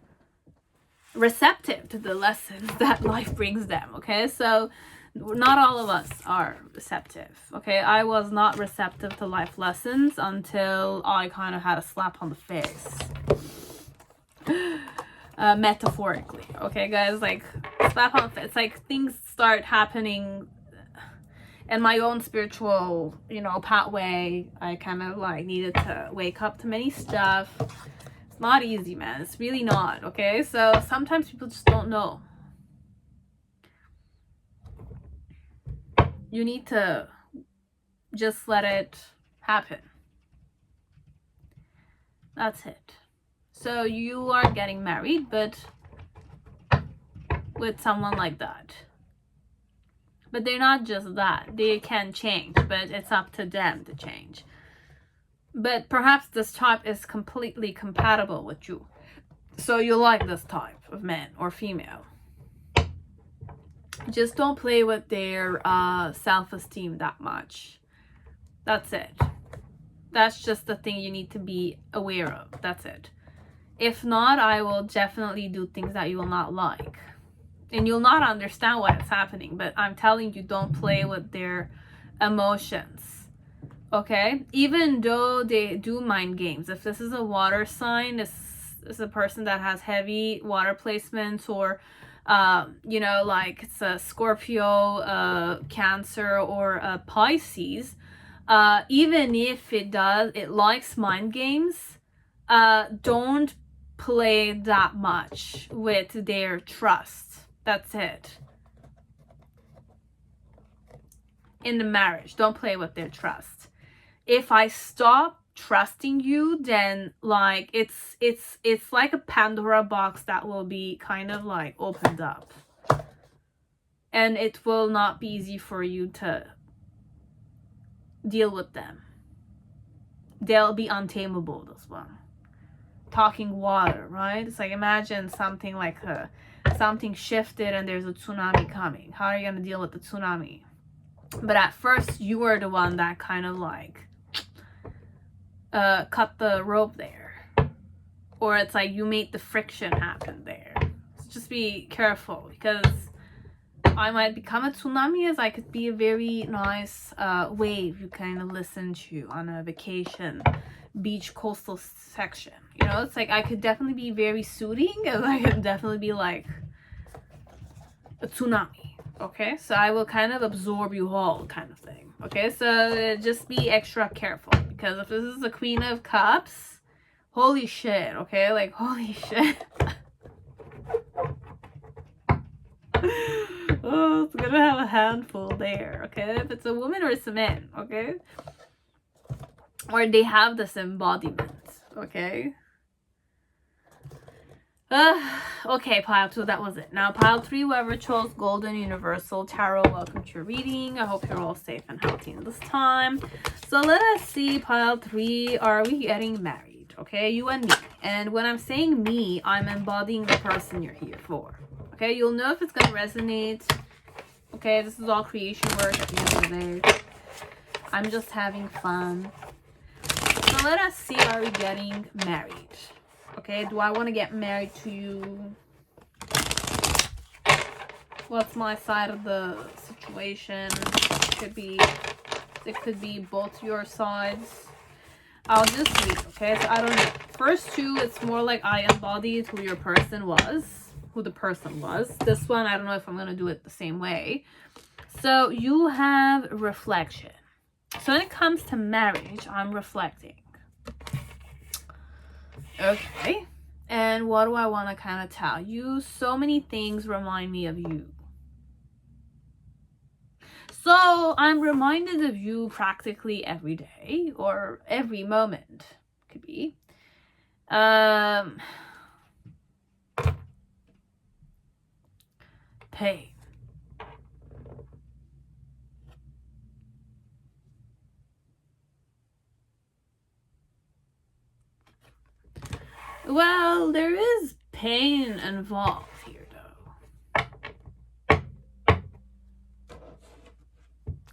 receptive to the lessons that life brings them, okay? So not all of us are receptive, okay? I was not receptive to life lessons until I kind of had a slap on the face. metaphorically. Okay, guys, like slap on, it's like things start happening in my own spiritual, you know, pathway. I kind of like needed to wake up to many stuff. It's not easy, man. It's really not. Okay, so sometimes people just don't know. You need to just let it happen. That's it. So you are getting married, but with someone like that. But they're not just that. They can change, but it's up to them to change. But perhaps this type is completely compatible with you. So you like this type of man or female. Just don't play with their self-esteem that much. That's it. That's just the thing you need to be aware of. That's it. If not, I will definitely do things that you will not like. And you'll not understand why it's happening. But I'm telling you, don't play with their emotions. Okay? Even though they do mind games. If this is a water sign, this is a person that has heavy water placements, or you know, like it's a Scorpio, Cancer, or a Pisces, even if it likes mind games, don't play that much with their trust. That's it. In the marriage, don't play with their trust. If I stop trusting you, then like it's like a Pandora box that will be kind of like opened up, and it will not be easy for you to deal with them. They'll be untamable, this one. Talking water, right? It's like, imagine something like something shifted and there's a tsunami coming. How are you going to deal with the tsunami? But at first you were the one that kind of like cut the rope there, or it's like you made the friction happen there. So just be careful, because I might become a tsunami, as I could be a very nice wave you kind of listen to on a vacation beach coastal section. You know, it's like I could definitely be very soothing, and I could definitely be like a tsunami. Okay, so I will kind of absorb you all, kind of thing. Okay, so just be extra careful, because if this is the Queen of Cups, holy shit. Okay, like holy shit. Oh, it's gonna have a handful there. Okay, if it's a woman or it's a man. Okay, or they have this embodiment. Okay. Okay, pile 2, that was it. Now pile 3, whoever chose Golden Universal Tarot, welcome to your reading. I hope you're all safe and healthy in this time. So let us see, pile 3, are we getting married? Okay, you and me. And when I'm saying me, I'm embodying the person you're here for. Okay, you'll know if it's gonna resonate. Okay, this is all creation work at the end of the day. I'm just having fun. So let us see, are we getting married? Okay, do I want to get married to you? What's my side of the situation? It could be both your sides. I'll just read, okay? So I don't know. First 2, it's more like I embodied who your person was, who the person was. This one, I don't know if I'm going to do it the same way. So you have reflection. So when it comes to marriage, I'm reflecting. Okay, and what do I want to kind of tell you? So many things remind me of you. So I'm reminded of you practically every day, or every moment, could be. Pain. Well, there is pain involved here, though.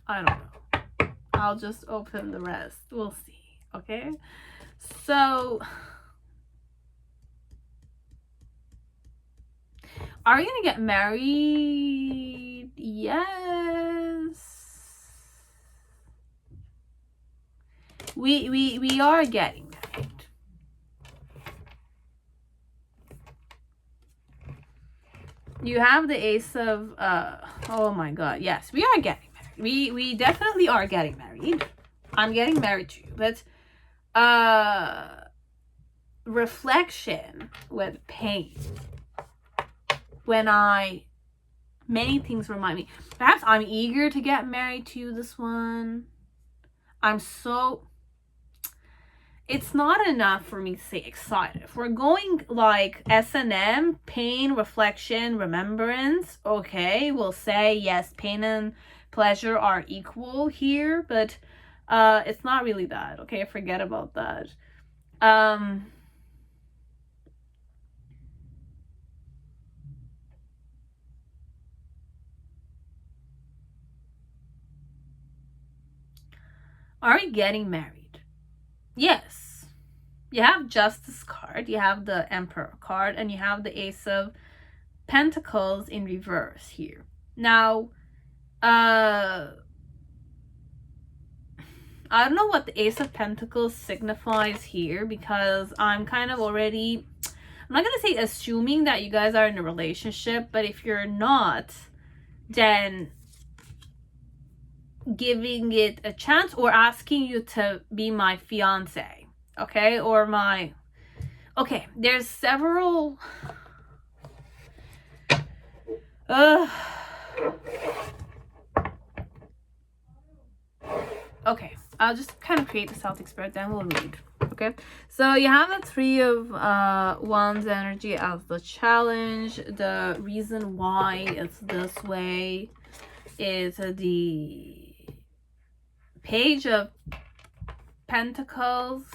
I don't know. I'll just open the rest. We'll see. Okay? So, are we gonna get married? Yes. We are getting married. you have the Ace of, oh my god, yes, we are getting married. We definitely are getting married. I'm getting married to you, but, reflection with pain. When many things remind me. Perhaps I'm eager to get married to you, this one. It's not enough for me to say excited. If we're going like S&M, pain, reflection, remembrance, okay, we'll say yes, pain and pleasure are equal here, but it's not really that, okay? Forget about that. Are we getting married? Yes. You have Justice card, you have the Emperor card, and you have the Ace of Pentacles in reverse here. Now, I don't know what the Ace of Pentacles signifies here, because I'm kind of already, I'm not going to say assuming that you guys are in a relationship, but if you're not, then giving it a chance or asking you to be my fiance, okay? Or my, okay, there's several, okay, I'll just kind of create the Celtic spirit, then we'll read. Okay, so you have the Three of Wands energy as the challenge. The reason why it's this way is the Page of Pentacles,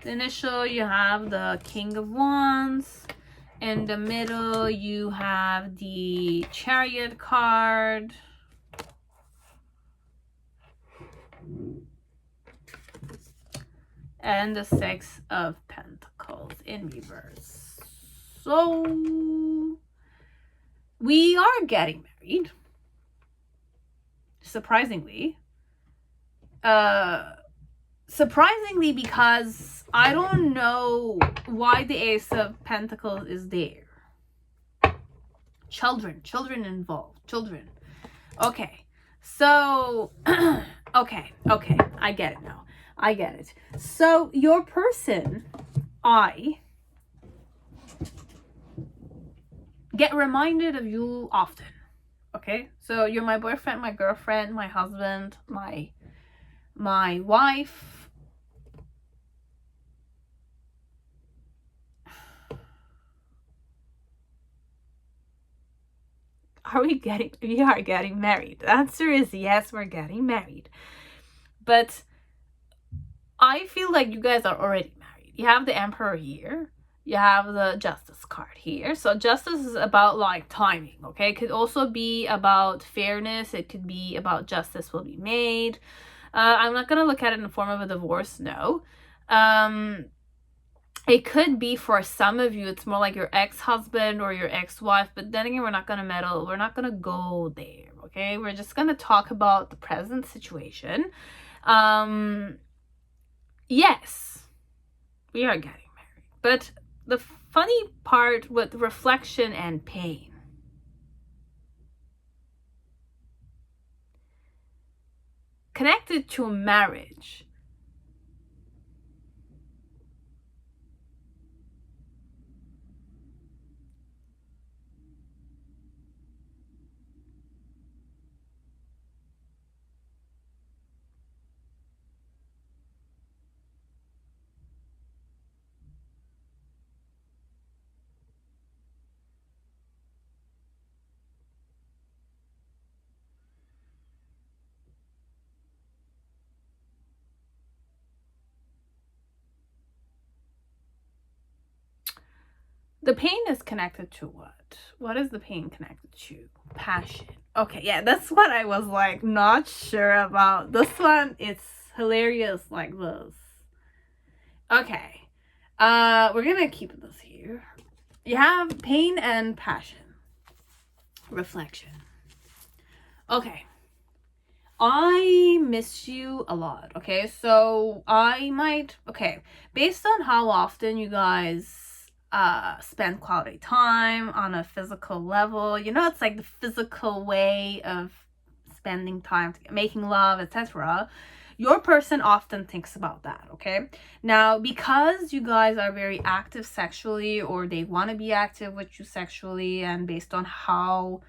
the initial, you have the King of Wands. In the middle, you have the Chariot card. And the Six of Pentacles in reverse. So, we are getting married. Surprisingly. Surprisingly, because I don't know why the Ace of Pentacles is there. Children involved. Children. Okay. So, okay. I get it now. I get it. So, your person, I get reminded of you often. Okay? So, you're my boyfriend, my girlfriend, my husband, my wife. We are getting married. The answer is yes, we're getting married. But I feel like you guys are already married. You have the Emperor here. You have the Justice card here. So Justice is about like timing, okay? It could also be about fairness. It could be about justice will be made. I'm not going to look at it in the form of a divorce, no. It could be for some of you, it's more like your ex-husband or your ex-wife, but then again, we're not going to meddle. We're not going to go there, okay? We're just going to talk about the present situation. Yes, we are getting married. But the funny part with reflection and pain, connected to marriage, the pain is connected to what? What is the pain connected to? Passion. Okay, yeah, that's what I was like not sure about. This one, it's hilarious like this. Okay. We're gonna keep this here. You have pain and passion. Reflection. Okay. I miss you a lot, okay? So I might, okay, based on how often you guys spend quality time on a physical level, you know, it's like the physical way of spending time, making love, etc. Your person often thinks about that, okay? Now, because you guys are very active sexually, or they want to be active with you sexually, and based on how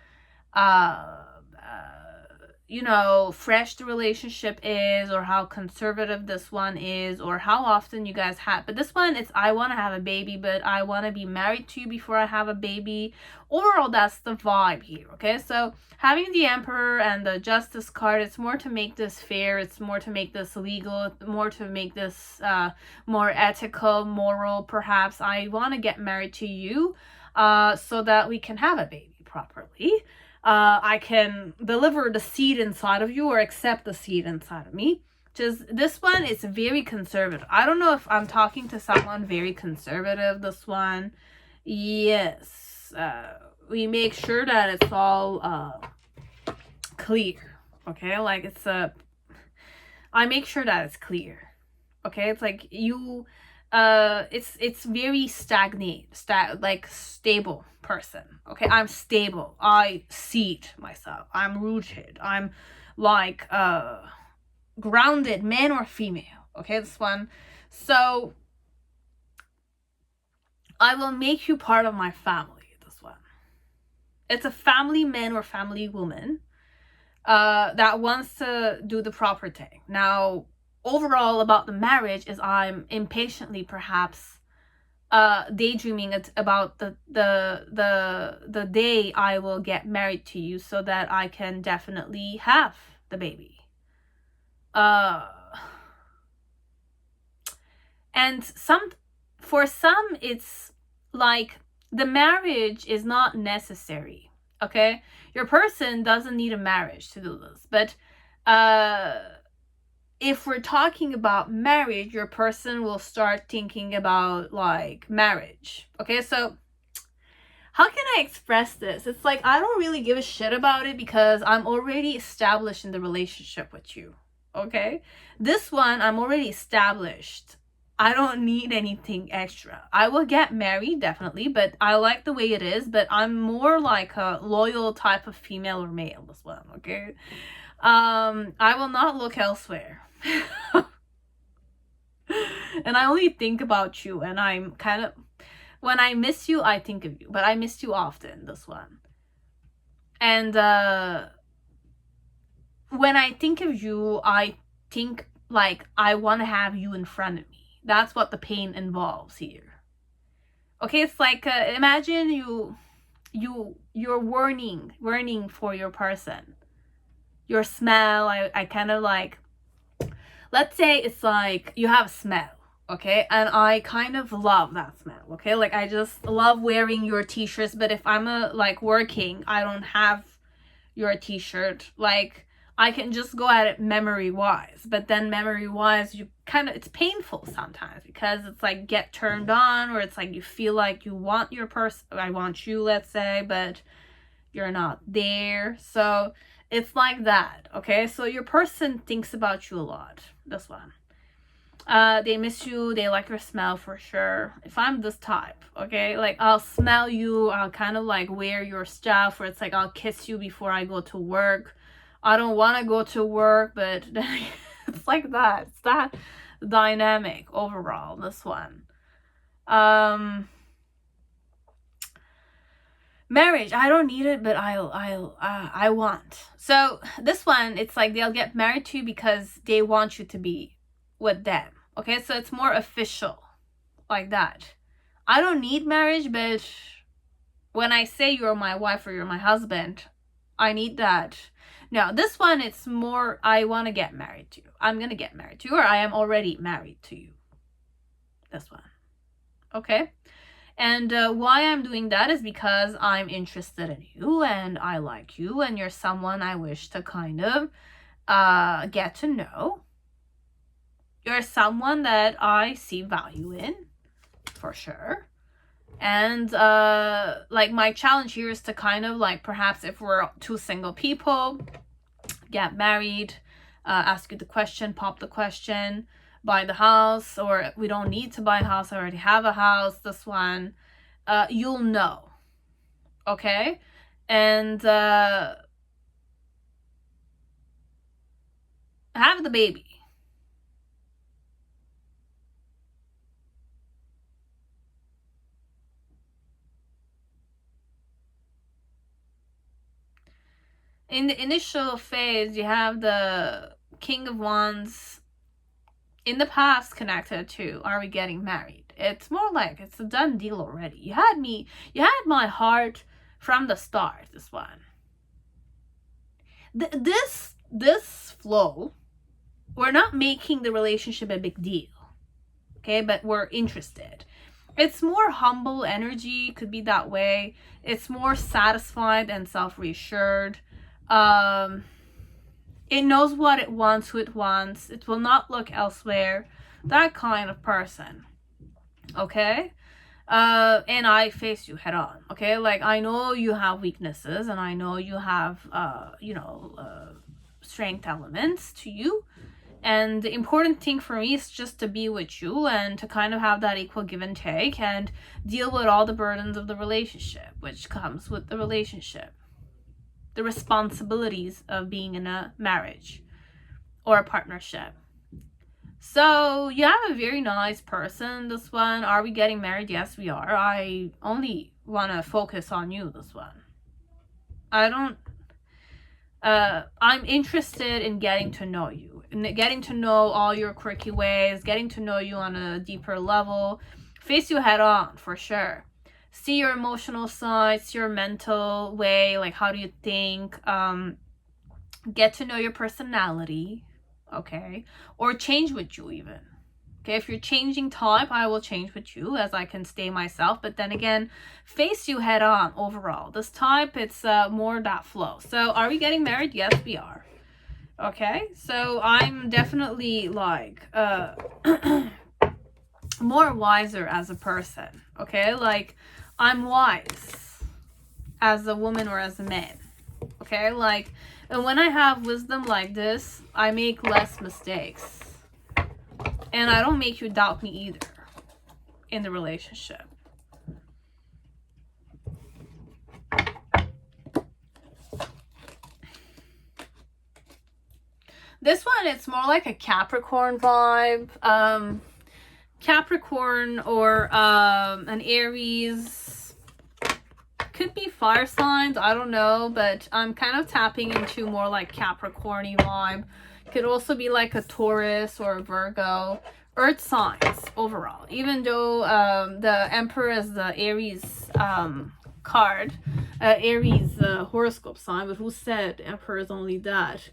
you know, fresh the relationship is, or how conservative this one is, or how often you guys have, but this one, it's I want to have a baby, but I want to be married to you before I have a baby. Overall, that's the vibe here, okay? So having the Emperor and the Justice card, it's more to make this fair, it's more to make this legal, more to make this more ethical, moral, perhaps. I want to get married to you so that we can have a baby properly. I can deliver the seed inside of you, or accept the seed inside of me. Just this one is very conservative. I don't know if I'm talking to someone very conservative, this one. Yes. We make sure that it's all clear. Okay? Like it's I make sure that it's clear. Okay? It's like you it's very like stable person. Okay, I'm stable, I seed myself, I'm rooted, I'm like grounded, man or female. Okay, this one. So I will make you part of my family, this one. It's a family man or family woman that wants to do the proper thing. Now, overall about the marriage is I'm impatiently perhaps daydreaming about the day I will get married to you, so that I can definitely have the baby. And for some it's like the marriage is not necessary. Okay, your person doesn't need a marriage to do this, but if we're talking about marriage, your person will start thinking about like marriage. Okay, so how can I express this? It's like I don't really give a shit about it because I'm already established in the relationship with you. Okay, this one I'm already established. I don't need anything extra. I will get married definitely, but I like the way it is, but I'm more like a loyal type of female or male, this one. Okay, I will not look elsewhere. And I only think about you, and I'm kind of, when I miss you I think of you, but I miss you often, this one. And when I think of you, I think like I want to have you in front of me. That's what the pain involves here. Okay, it's like imagine you're warning for your person, your smell. I kind of like, let's say it's like you have a smell, okay, and I kind of love that smell. Okay, like I just love wearing your t-shirts, but if I'm like working, I don't have your t-shirt, like I can just go at it memory wise, but then memory wise you kind of, it's painful sometimes because it's like get turned on, or it's like you feel like you want your person, I want you, let's say, but you're not there. So it's like that. Okay, so your person thinks about you a lot, this one. They miss you, they like your smell for sure. If I'm this type, okay, like I'll smell you, I'll kind of like wear your stuff, or it's like I'll kiss you before I go to work. I don't want to go to work, but it's like that. It's that dynamic overall, this one. Marriage, I don't need it, but I want. So this one, it's like they'll get married to you because they want you to be with them. Okay, so it's more official like that. I don't need marriage, but when I say you're my wife or you're my husband, I need that. Now, this one, it's more, I want to get married to you. I'm going to get married to you, or I am already married to you. This one. Okay? And why I'm doing that is because I'm interested in you, and I like you, and you're someone I wish to kind of get to know. You're someone that I see value in, for sure. And like my challenge here is to kind of like, perhaps if we're two single people, get married, ask you the question, pop the question, buy the house, or we don't need to buy a house, I already have a house, this one, you'll know. Okay? And have the baby. In the initial phase, you have the King of Wands in the past connected to, are we getting married? It's more like it's a done deal already. You had my heart from the start, this one. This flow, we're not making the relationship a big deal, okay? But we're interested. It's more humble energy, could be that way. It's more satisfied and self-reassured. It knows what it wants, who it wants. It will not look elsewhere. That kind of person, okay? And I face you head on, okay? Like, I know you have weaknesses, and I know you have, strength elements to you. And the important thing for me is just to be with you and to kind of have that equal give and take and deal with all the burdens of the relationship, which comes with the relationship. The responsibilities of being in a marriage or a partnership. So you have a very nice person, this one. Are we getting married? Yes, we are. I only want to focus on you, this one. I'm interested in getting to know you, in getting to know all your quirky ways, getting to know you on a deeper level, face you head on, for sure. See your emotional sides, your mental way, like how do you think, get to know your personality, okay? Or change with you even. Okay, if you're changing type, I will change with you as I can stay myself. But then again, face you head on overall. This type, it's more that flow. So are we getting married? Yes, we are. Okay, so I'm definitely like more wiser as a person. Okay, like I'm wise as a woman or as a man. Okay, like, and when I have wisdom like this, I make less mistakes. And I don't make you doubt me either in the relationship. This one, it's more like a Capricorn vibe. Capricorn or an Aries. Could be fire signs, I don't know. But I'm kind of tapping into more like Capricorn-y vibe. Could also be like a Taurus or a Virgo. Earth signs overall. Even though the Emperor is the Aries card. Aries horoscope sign. But who said Emperor is only that?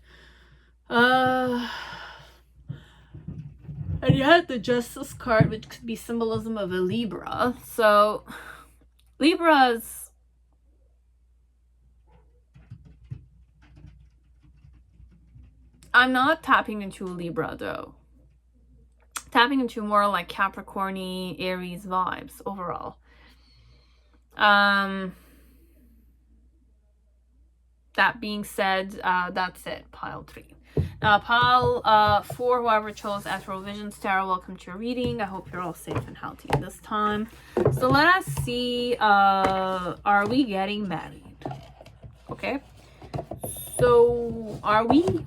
And you had the Justice card, which could be symbolism of a Libra. So Libras, I'm not tapping into a Libra though. Tapping into more like Capricorn-y, Aries vibes overall. That being said, that's it, pile 3. Now, pile 4, whoever chose Astro Visions Tarot, welcome to your reading. I hope you're all safe and healthy this time. So let us see, are we getting married? Okay. So, are we?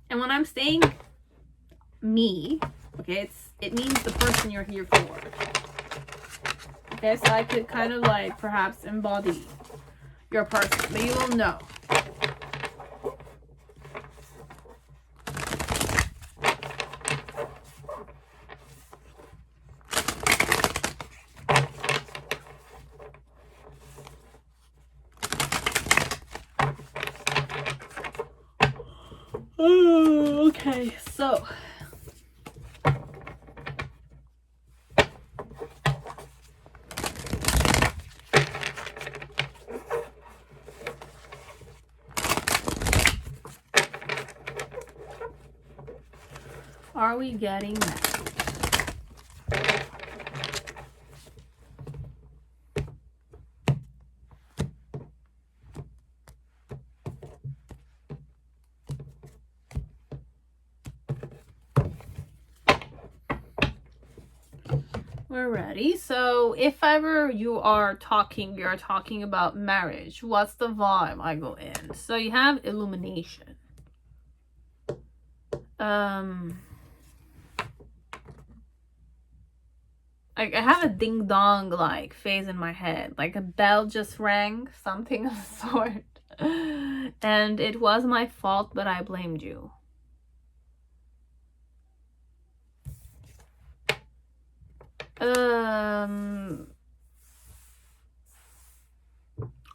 And when I'm saying me, okay, it means the person you're here for. Okay, so I could kind of like perhaps embody your person, but you will know. Oh, okay, so are we getting married? We're ready. So if ever we are talking about marriage, what's the vibe I go in? So you have illumination. I have a ding dong like phase in my head, like a bell just rang, something of the sort. And it was my fault, but I blamed you.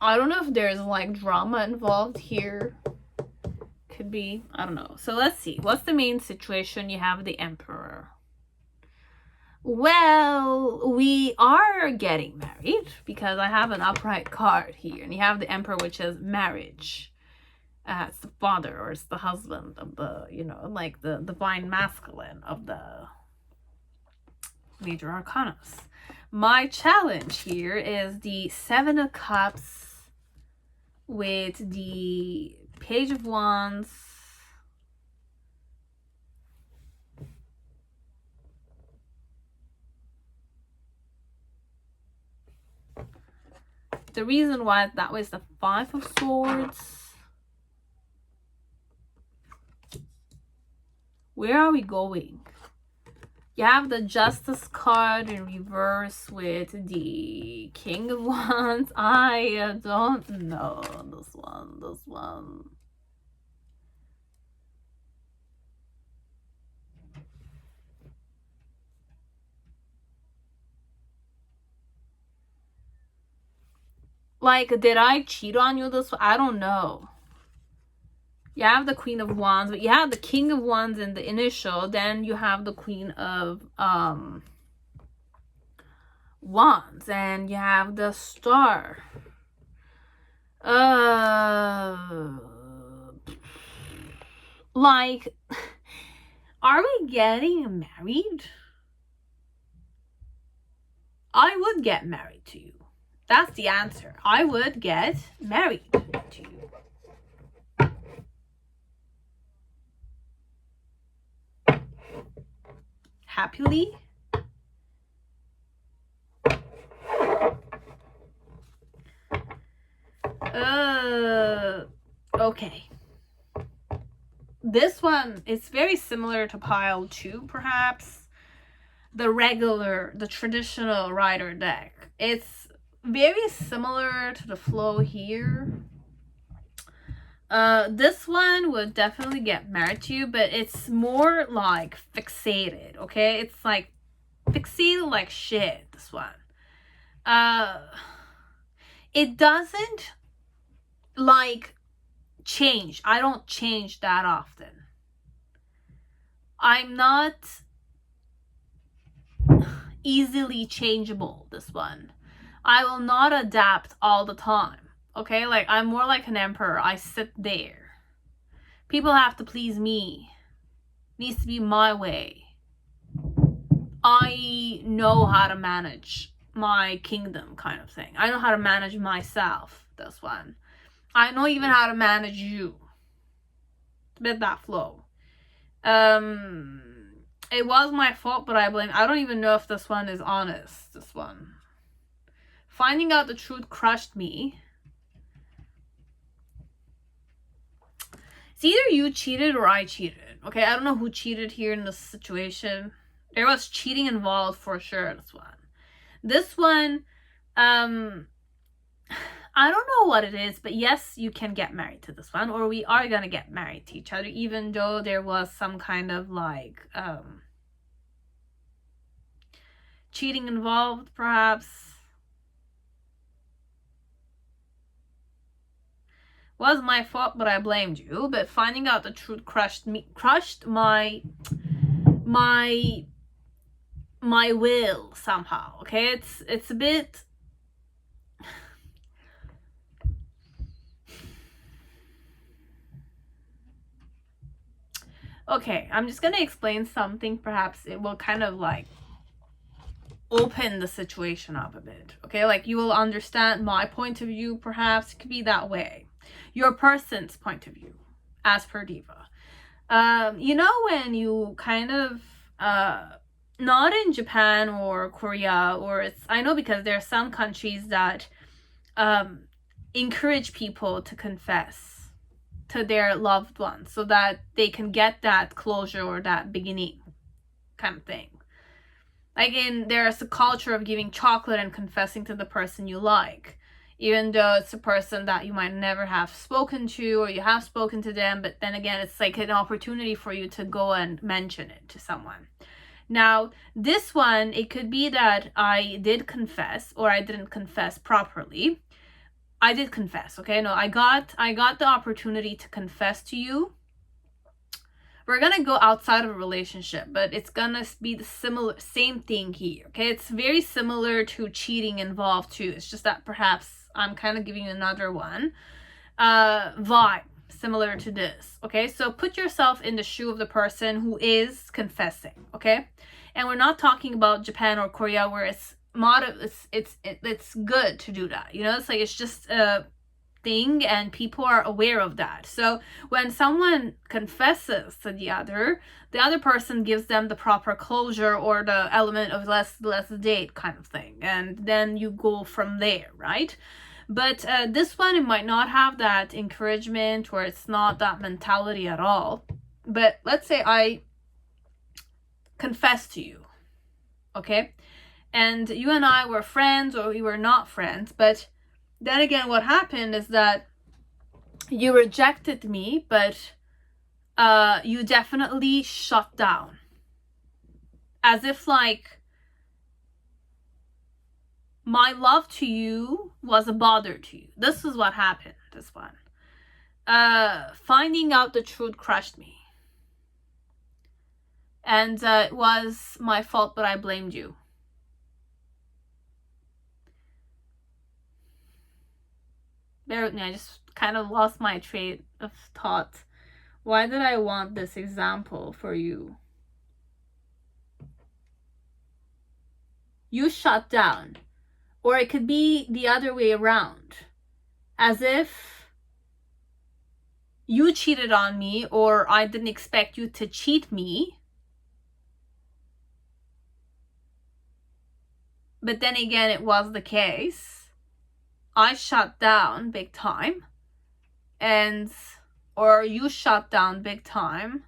I don't know if there's like drama involved here. Could be. I don't know. So let's see. What's the main situation? You have the Emperor. Well, we are getting married because I have an upright card here. And you have the Emperor, which is marriage. It's the father or it's the husband of the, you know, like the divine masculine of the major arcanas. My challenge here is the Seven of Cups with the Page of Wands, the reason why that was the Five of Swords. Where are we going? You have the Justice card in reverse with the King of Wands. I don't know this one. Like, did I cheat on you this? I don't know. You have the Queen of Wands, but you have the King of Wands in the initial. Then you have the Queen of Wands, and you have the Star. Like, are we getting married? I would get married to you. That's the answer. I would get married to you. Happily. Okay. This one is very similar to pile 2, perhaps. The traditional rider deck. It's very similar to the flow here. This one would definitely get married to you, but it's more like fixated, okay? It's like fixated like shit, this one. It doesn't like change. I don't change that often. I'm not easily changeable, this one. I will not adapt all the time. Okay, like I'm more like an emperor. I sit there. People have to please me. Needs to be my way. I know how to manage my kingdom, kind of thing. I know how to manage myself, this one. I know even how to manage you. It's a bit that flow. It was my fault, but I don't even know if this one is honest, this one. Finding out the truth crushed me. It's either you cheated or I cheated. Okay, I don't know who cheated here in this situation. There was cheating involved for sure, this one. This one, I don't know what it is, but yes, you can get married to this one, or we are gonna get married to each other, even though there was some kind of like cheating involved, perhaps. Was my fault, but I blamed you. But finding out the truth crushed my will somehow. Okay, it's a bit. Okay, I'm just gonna explain something. Perhaps it will kind of like open the situation up a bit. Okay, like you will understand my point of view. Perhaps it could be that way. Your person's point of view, as per Diva. You know when you kind of not in Japan or Korea, or I know because there are some countries that encourage people to confess to their loved ones so that they can get that closure or that beginning kind of thing. Like there's a culture of giving chocolate and confessing to the person you like, even though it's a person that you might never have spoken to, or you have spoken to them, but then again, it's like an opportunity for you to go and mention it to someone. Now, this one, it could be that I did confess, or I didn't confess properly. I did confess, okay? No, I got the opportunity to confess to you. We're gonna go outside of a relationship, but it's gonna be the same thing here, okay? It's very similar to cheating involved too. It's just that perhaps I'm kind of giving you another one. Vibe, similar to this, okay? So put yourself in the shoe of the person who is confessing, okay? And we're not talking about Japan or Korea where it's good to do that, you know? It's like it's just a thing and people are aware of that. So when someone confesses to the other person gives them the proper closure or the element of let's date kind of thing, and then you go from there, right? But this one, it might not have that encouragement, or it's not that mentality at all. But let's say I confess to you, okay? And you and I were friends, or we were not friends, but then again, what happened is that you rejected me, but you definitely shut down. As if like my love to you was a bother to you. This is what happened, this one. Finding out the truth crushed me. And it was my fault, but I blamed you. Bear with me, I just kind of lost my train of thought. Why did I want this example for you? You shut down. Or it could be the other way around. As if you cheated on me, or I didn't expect you to cheat me. But then again, it was the case. I shut down big time. Or you shut down big time.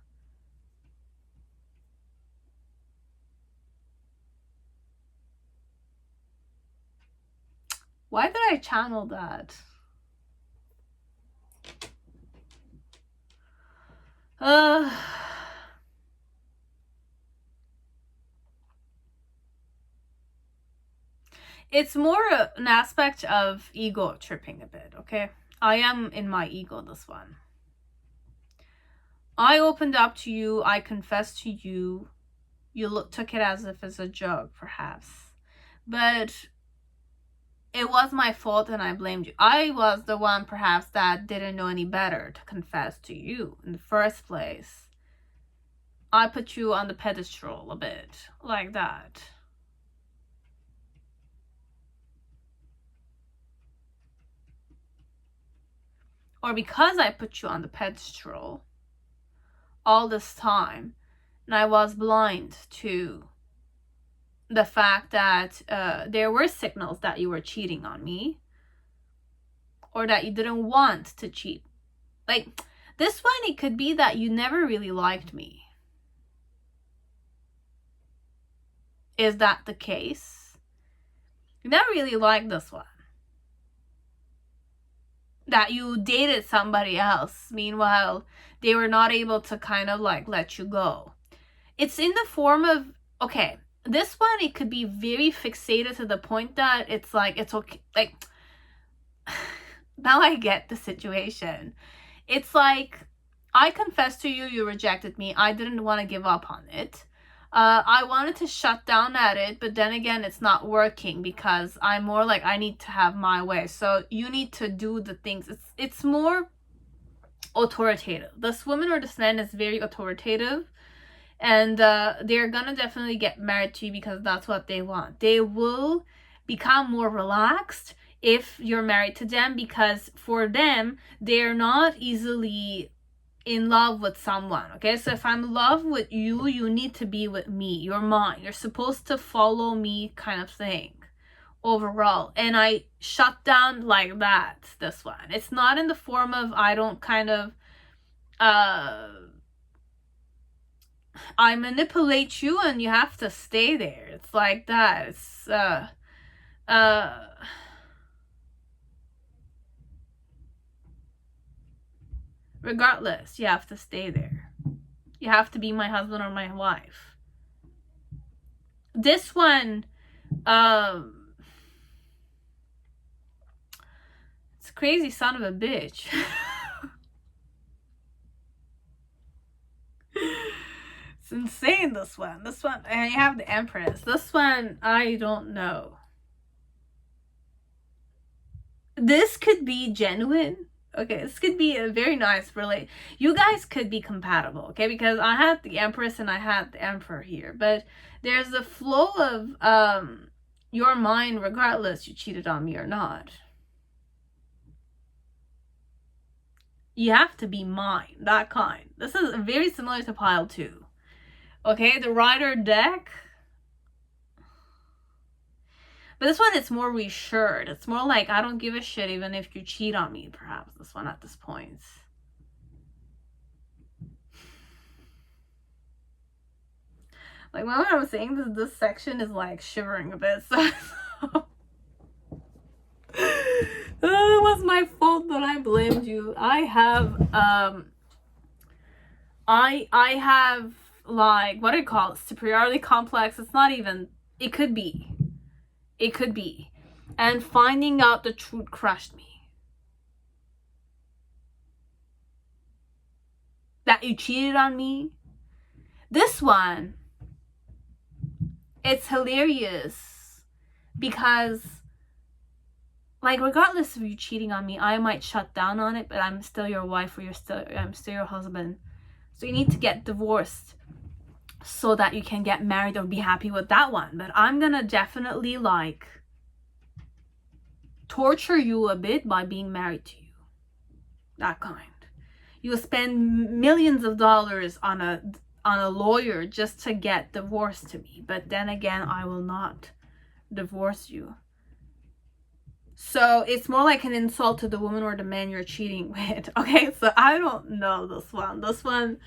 Why did I channel that? It's more an aspect of ego tripping a bit, okay? I am in my ego, this one. I opened up to you, I confessed to you, you took it as if it's a joke, perhaps. But it was my fault and I blamed you. I was the one, perhaps, that didn't know any better to confess to you in the first place. I put you on the pedestal a bit, like that. Or because I put you on the pedestal all this time, and I was blind to the fact that there were signals that you were cheating on me, or that you didn't want to cheat. Like, this one, it could be that you never really liked me. Is that the case? You never really liked this one. That you dated somebody else. Meanwhile, they were not able to kind of like let you go. It's in the form of, okay, this one, it could be very fixated to the point that it's like, it's okay. Like, now I get the situation. It's like, I confessed to you, you rejected me. I didn't want to give up on it. I wanted to shut down at it, but then again, it's not working because I'm more like, I need to have my way. So you need to do the things. It's more authoritative. This woman or this man is very authoritative, and they're gonna definitely get married to you because that's what they want. They will become more relaxed if you're married to them, because for them, they're not easily in love with someone, okay? So if I'm in love with you, you need to be with me. You're mine. You're supposed to follow me, kind of thing, overall. And I shut down like that, this one. It's not in the form of I don't kind of I manipulate you and you have to stay there. It's like that. It's regardless, you have to stay there. You have to be my husband or my wife. This one, it's a crazy son of a bitch. It's insane, this one. This one, and you have the Empress. This one, I don't know. This could be genuine. Okay, this could be a very nice relate. You guys could be compatible, okay? Because I had the Empress and I had the Emperor here. But there's a flow of your mind regardless you cheated on me or not. You have to be mine, that kind. This is very similar to pile 2. Okay, the Rider deck. But this one, it's more reassured. It's more like, I don't give a shit even if you cheat on me, perhaps. This one at this point. Like, when I'm saying this section is like shivering a bit. So it was my fault that I blamed you. I have, I have, like, what do you call it? Superiority complex. It's not even, it could be. It could be. And finding out the truth crushed me. That you cheated on me. This one, it's hilarious because, like, regardless of you cheating on me, I might shut down on it, but I'm still your wife, or I'm still your husband. So you need to get divorced so that you can get married or be happy with that one. But I'm gonna definitely, like, torture you a bit by being married to you. That kind. You'll spend millions of dollars on a lawyer just to get divorced to me. But then again, I will not divorce you. So it's more like an insult to the woman or the man you're cheating with. Okay, so I don't know this one. This one,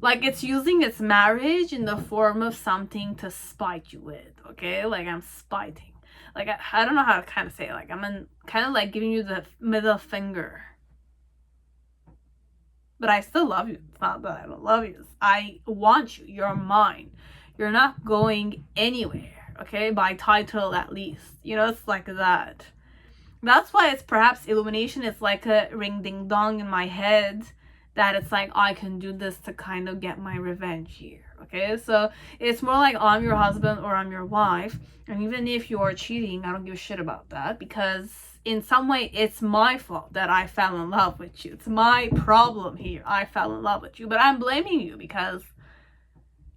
like, it's using its marriage in the form of something to spite you with, okay? Like, I'm spiting. Like, I don't know how to kind of say it. Like, I'm kind of like giving you the middle finger. But I still love you. It's not that I don't love you. I want you. You're mine. You're not going anywhere, okay? By title, at least. You know, it's like that. That's why it's perhaps illumination. It's like a ring ding dong in my head. That it's like, I can do this to kind of get my revenge here, okay? So it's more like, I'm your husband or I'm your wife, and even if you're cheating, I don't give a shit about that, because in some way, it's my fault that I fell in love with you. It's my problem here. I fell in love with you, but I'm blaming you because,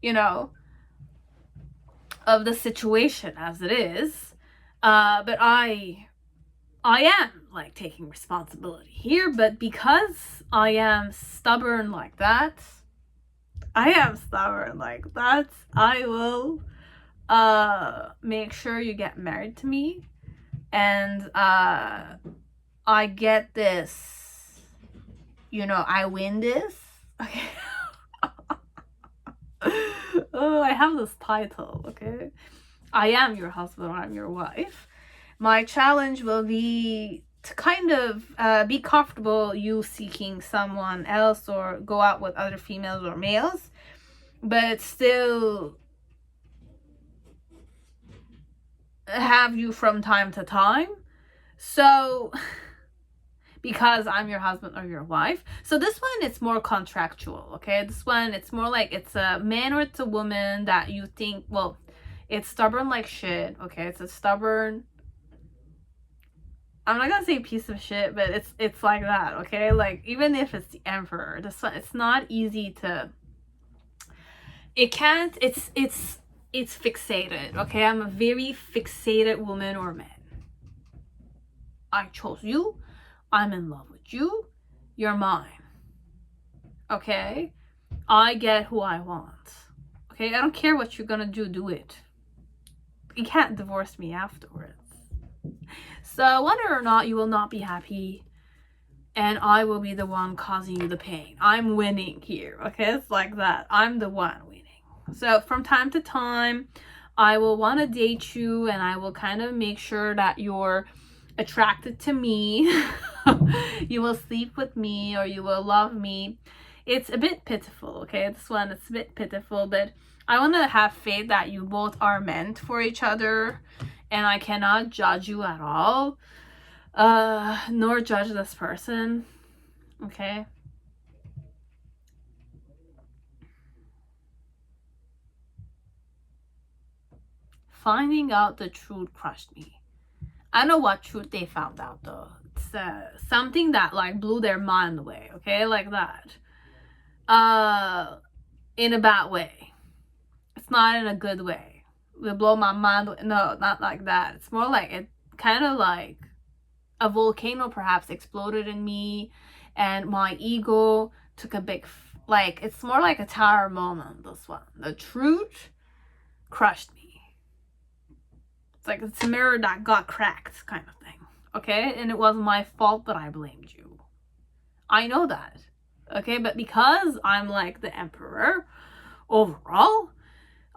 you know, of the situation as it is. But I am, like, taking responsibility here, but because I am stubborn like that, I will make sure you get married to me, and I get this, you know, I win this. Okay. Oh, I have this title, okay? I am your husband, I'm your wife. My challenge will be to kind of be comfortable you seeking someone else or go out with other females or males, but still have you from time to time. So, because I'm your husband or your wife. So this one, it's more contractual, okay? This one, it's more like it's a man or it's a woman that you think, well, it's stubborn like shit, okay? It's a stubborn, I'm not gonna say piece of shit, but it's like that, okay? Like, even if it's the Emperor, this one, it's not easy to, it can't, it's fixated, okay? I'm a very fixated woman or man. I chose you, I'm in love with you, you're mine. Okay? I get who I want. Okay? I don't care what you're gonna do it. You can't divorce me afterwards. So whether or not you will not be happy, and I will be the one causing you the pain. I'm winning here. Okay? It's like that. I'm the one winning. So from time to time, I will want to date you, and I will kind of make sure that you're attracted to me. You will sleep with me, or you will love me. It's a bit pitiful, okay? This one, it's a bit pitiful, but I want to have faith that you both are meant for each other, and I cannot judge you at all, nor judge this person, okay? Finding out the truth crushed me. I know what truth they found out though. It's something that like blew their mind away, okay? Like that. In a bad way. It's not in a good way. It will blow my mind away. No, not like that. It's more like it kind of like a volcano perhaps exploded in me, and my ego took a big like, it's more like a tower moment, this one. The truth crushed me. It's like it's a mirror that got cracked kind of thing, okay? And it was my fault that I blamed you. I know that, okay? But because I'm like the emperor overall,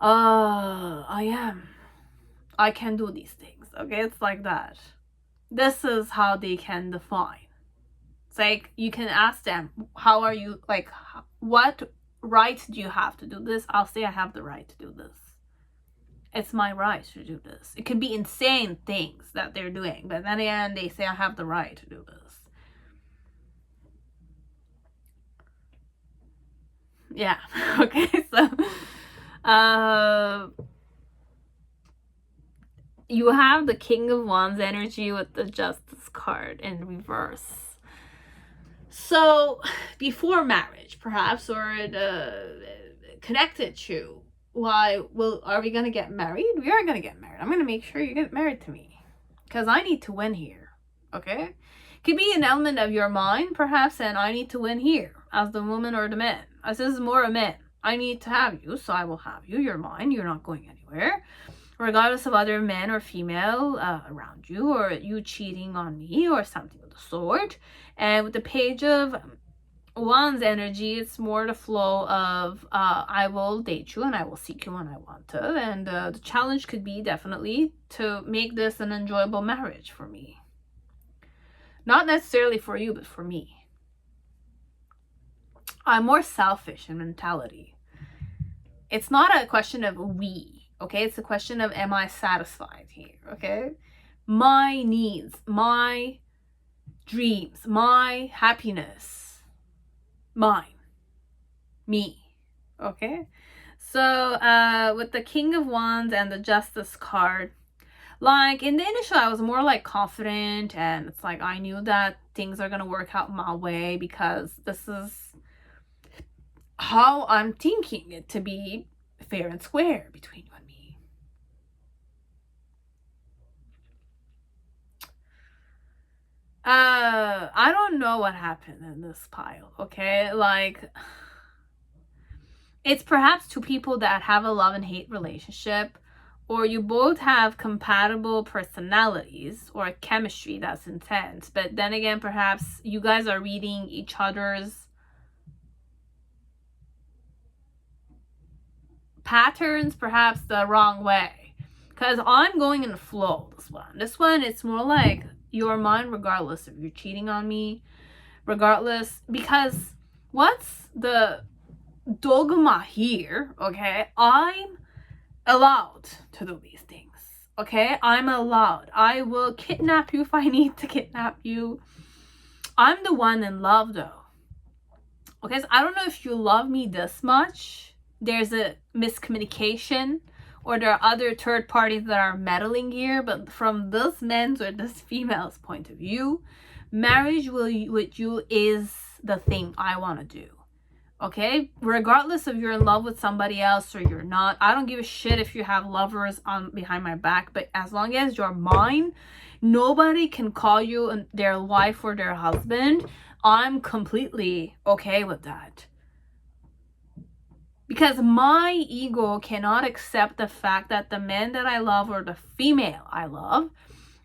I can do these things, okay? It's like that. This is how they can define. It's like you can ask them, how are you, like, what right do you have to do this? I'll say I have the right to do this. It's my right to do this. It could be insane things that they're doing, but then again, they say I have the right to do this. Yeah, okay, so you have the King of Wands energy with the Justice card in reverse. So before marriage, perhaps, or connected to, are we gonna get married? We are gonna get married. I'm gonna make sure you get married to me, because I need to win here, okay? Could be an element of your mind, perhaps, and I need to win here as the woman or the man. As this is more a man. I need to have you, so I will have you. You're mine. You're not going anywhere, regardless of other men or female around you, or you cheating on me, or something of the sort. And with the Page of Wands energy, it's more the flow of I will date you and I will seek you when I want to, and the challenge could be definitely to make this an enjoyable marriage for me. Not necessarily for you, but for me. I'm more selfish in mentality. It's not a question of we, okay? It's a question of, am I satisfied here, okay? My needs, my dreams, my happiness, mine, me, okay? So with the King of Wands and the Justice card, like in the initial, I was more like confident, and it's like I knew that things are gonna work out my way, because this is how I'm thinking it to be fair and square between you and me. I don't know what happened in this pile, okay? Like, it's perhaps two people that have a love and hate relationship, or you both have compatible personalities or chemistry that's intense, but then again, perhaps you guys are reading each other's patterns perhaps the wrong way, because I'm going in the flow. This one it's more like you're mine regardless if you're cheating on me, regardless, because what's the dogma here, okay? I'm allowed to do these things, okay? I'm allowed. I will kidnap you if I need to kidnap you. I'm the one in love though, okay? So I don't know if you love me this much. There's a miscommunication, or there are other third parties that are meddling here, but from this man's or this female's point of view, marriage with you is the thing I want to do, okay? Regardless if you're in love with somebody else or you're not, I don't give a shit if you have lovers on behind my back, but as long as you're mine, nobody can call you their wife or their husband I'm completely okay with that. Because my ego cannot accept the fact that the man that I love or the female I love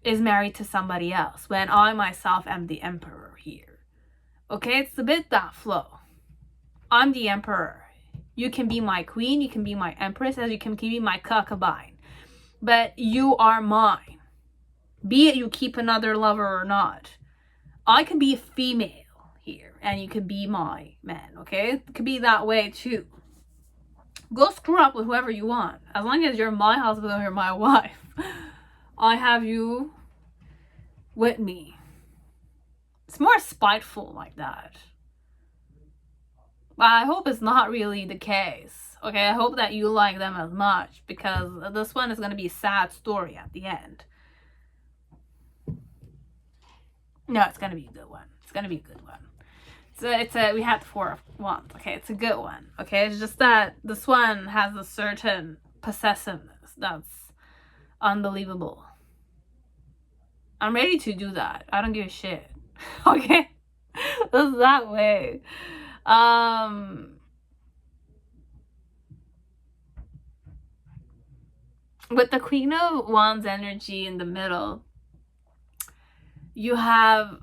is married to somebody else when I myself am the emperor here. Okay, it's a bit that flow. I'm the emperor. You can be my queen, you can be my empress, as you can be my concubine. But you are mine. Be it you keep another lover or not. I can be a female here, and you can be my man, okay? It could be that way too. Go screw up with whoever you want. As long as you're my husband or you're my wife, I have you with me. It's more spiteful like that. But I hope it's not really the case. Okay, I hope that you like them as much, because this one is going to be a sad story at the end. No, it's going to be a good one. It's going to be a good one. We had the Four of Wands. Okay, it's a good one. Okay, it's just that this one has a certain possessiveness that's unbelievable. I'm ready to do that. I don't give a shit. Okay, it's that way. With the Queen of Wands energy in the middle, you have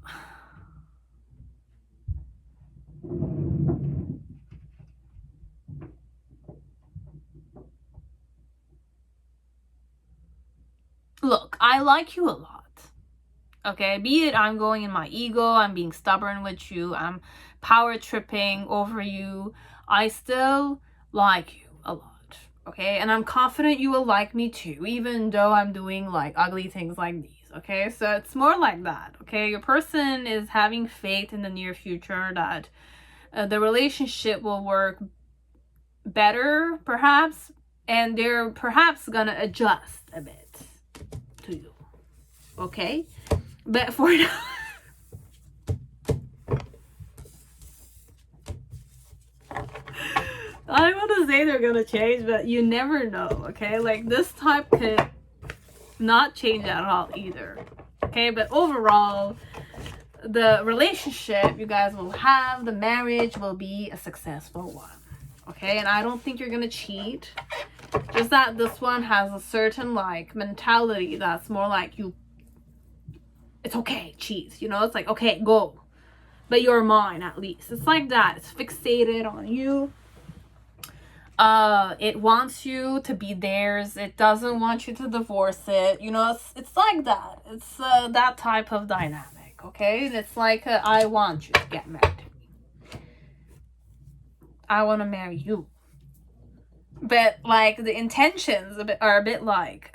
look, I like you a lot. Okay, be it I'm going in my ego, I'm being stubborn with you, I'm power tripping over you, I still like you a lot. Okay, and I'm confident you will like me too, even though I'm doing like ugly things like these. Okay, so it's more like that. Okay, your person is having faith in the near future that the relationship will work better, perhaps, and they're perhaps gonna adjust a bit to you. Okay, but for now, I want to say they're gonna change, but you never know. Okay, like this type could not change at all either. Okay, but overall, the relationship you guys will have, the marriage will be a successful one. Okay, and I don't think you're gonna cheat. Just that this one has a certain like mentality that's more like you. It's okay, cheat. You know, it's like, okay, go, but you're mine at least. It's like that. It's fixated on you. It wants you to be theirs. It doesn't want you to divorce it. You know, it's like that. It's that type of dynamic. Okay, and it's like I want you to get married to me. I want to marry you. But like the intentions are a bit like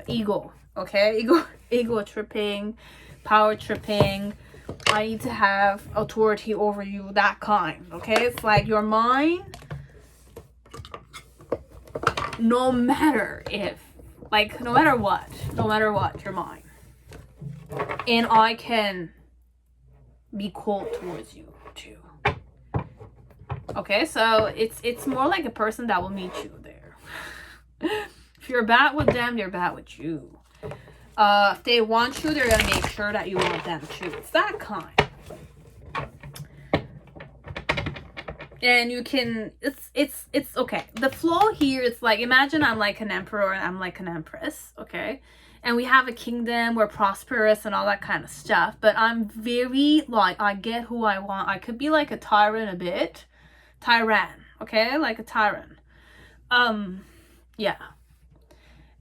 ego. Okay, ego tripping, power tripping. I need to have authority over you. That kind. Okay, it's like you're mine. No matter what, you're mine. And I can be cold towards you too. Okay, so it's more like a person that will meet you there. If you're bad with them, they're bad with you. If they want you, they're gonna make sure that you want them too. It's that kind. And you can, it's okay. The flow here, it's like, imagine I'm like an emperor and I'm like an empress, okay? And we have a kingdom, we're prosperous and all that kind of stuff. But I'm very, like, I get who I want. I could be like a tyrant a bit. Okay? Like a tyrant. Yeah.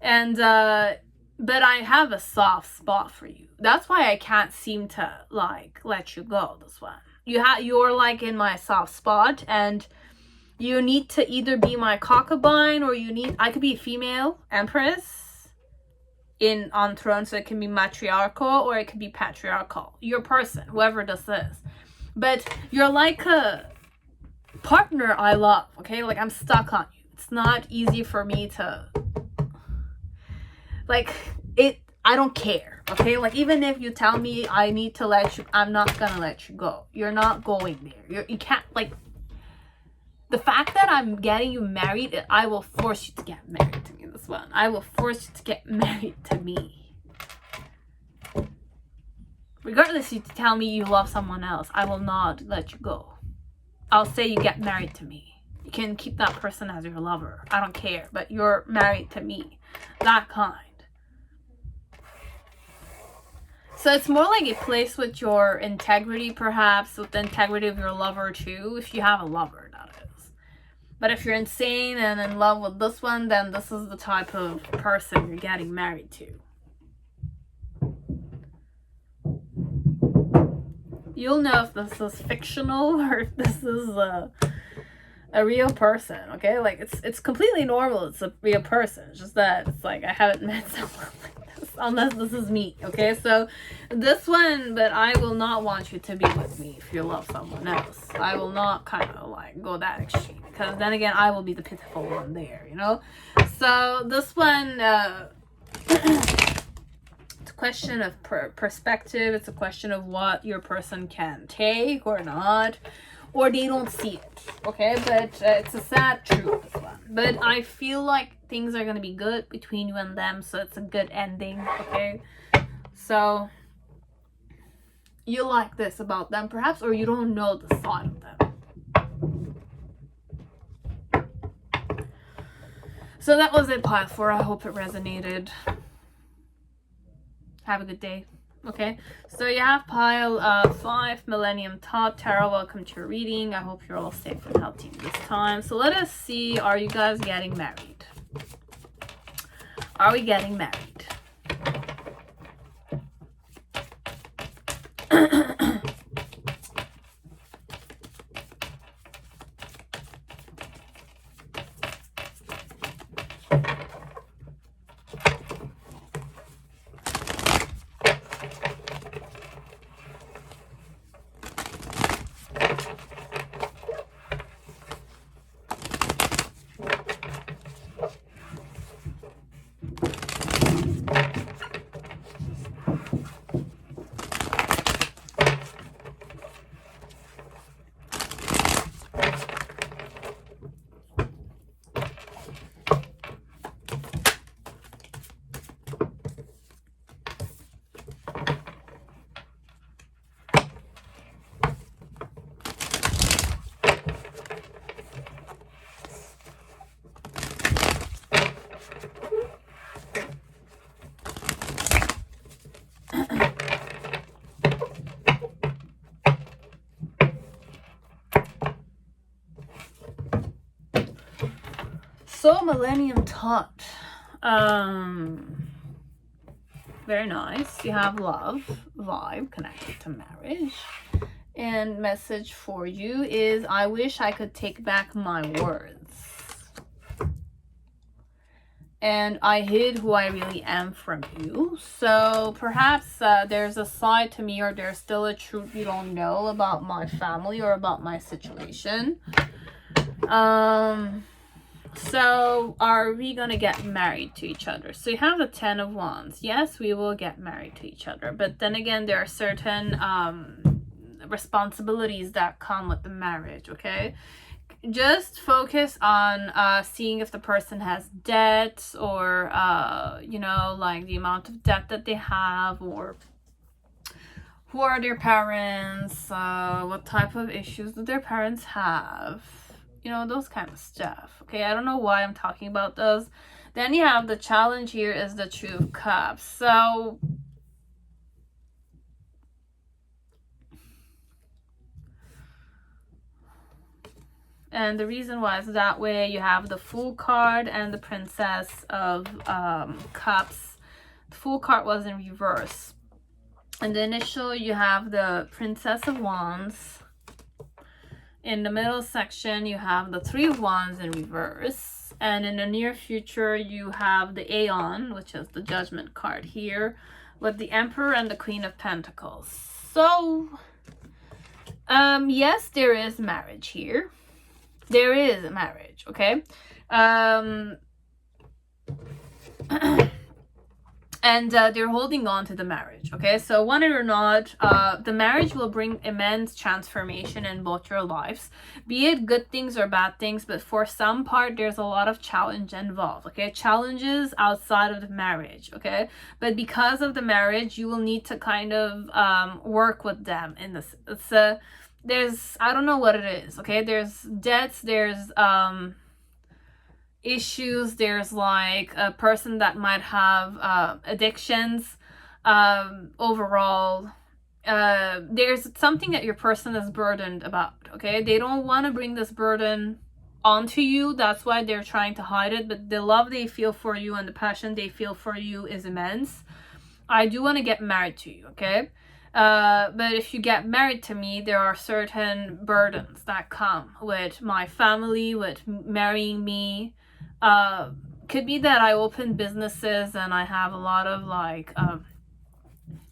And, but I have a soft spot for you. That's why I can't seem to, like, let you go, this one. You're like in my soft spot, and you need to either be my concubine, or I could be a female empress on throne, so it can be matriarchal or it could be patriarchal. Your person, whoever this is. But you're like a partner I love, okay? Like I'm stuck on you. It's not easy for me to, like, I don't care, okay? Like, even if you tell me I need to let you, I'm not gonna let you go. You're not going there. You can't, like, the fact that I'm getting you married, I will force you to get married to me, this one. I will force you to get married to me. Regardless, you tell me you love someone else, I will not let you go. I'll say you get married to me. You can keep that person as your lover. I don't care, but you're married to me. That kind. So it's more like it plays with your integrity, perhaps, with the integrity of your lover too, if you have a lover, that is. But if you're insane and in love with this one, then this is the type of person you're getting married to. You'll know if this is fictional or if this is a real person, okay? Like, it's completely normal. It's a real person. It's just that it's like I haven't met someone like this unless this is me, okay? So this one, but I will not want you to be with me if you love someone else. I will not kind of like go that extreme, because then again, I will be the pitiful one there, you know? So this one, it's a question of perspective. It's a question of what your person can take or not, or they don't see it, okay? But it's a sad truth, this one. But I feel like things are gonna be good between you and them, so it's a good ending, okay? So you like this about them, perhaps, or you don't know the side of them. So that was it, pile 4. I hope it resonated. Have a good day. Okay, so you have pile 5, Millennium Thoth Tarot. Welcome to your reading. I hope you're all safe and healthy this time. So let us see, are you guys getting married? Are we getting married? So Millennium Thoth, very nice. You have love vibe connected to marriage, and message for you is, I wish I could take back my words, and I hid who I really am from you. So perhaps there's a side to me, or there's still a truth you don't know about my family or about my situation. So are we gonna get married to each other? So you have the 10 of Wands. Yes, we will get married to each other, but then again, there are certain responsibilities that come with the marriage, okay? Just focus on seeing if the person has debt, or you know, like the amount of debt that they have, or who are their parents, what type of issues do their parents have, you know, those kind of stuff, okay? I don't know why I'm talking about those. Then you have the challenge here is the Two of Cups. So and the reason why is that way you have the Fool card and the Princess of Cups. The Fool card was in reverse. In the initial, you have the Princess of Wands. In the middle section, you have the Three of Wands in reverse. And in the near future, you have the Aeon, which is the Judgment card here, with the Emperor and the Queen of Pentacles. So, yes, there is marriage here. There is a marriage, okay? and they're holding on to the marriage. Okay, so want it or not, the marriage will bring immense transformation in both your lives, be it good things or bad things, but for some part there's a lot of challenge involved. Okay, challenges outside of the marriage. Okay, but because of the marriage you will need to kind of work with them in this. There's, I don't know what it is. Okay, there's debts, there's issues, there's like a person that might have addictions, overall there's something that your person is burdened about. Okay, they don't want to bring this burden onto you, that's why they're trying to hide it, but the love they feel for you and the passion they feel for you is immense. I do want to get married to you. Okay, but if you get married to me, there are certain burdens that come with my family, with marrying me. Could be that I open businesses and I have a lot of like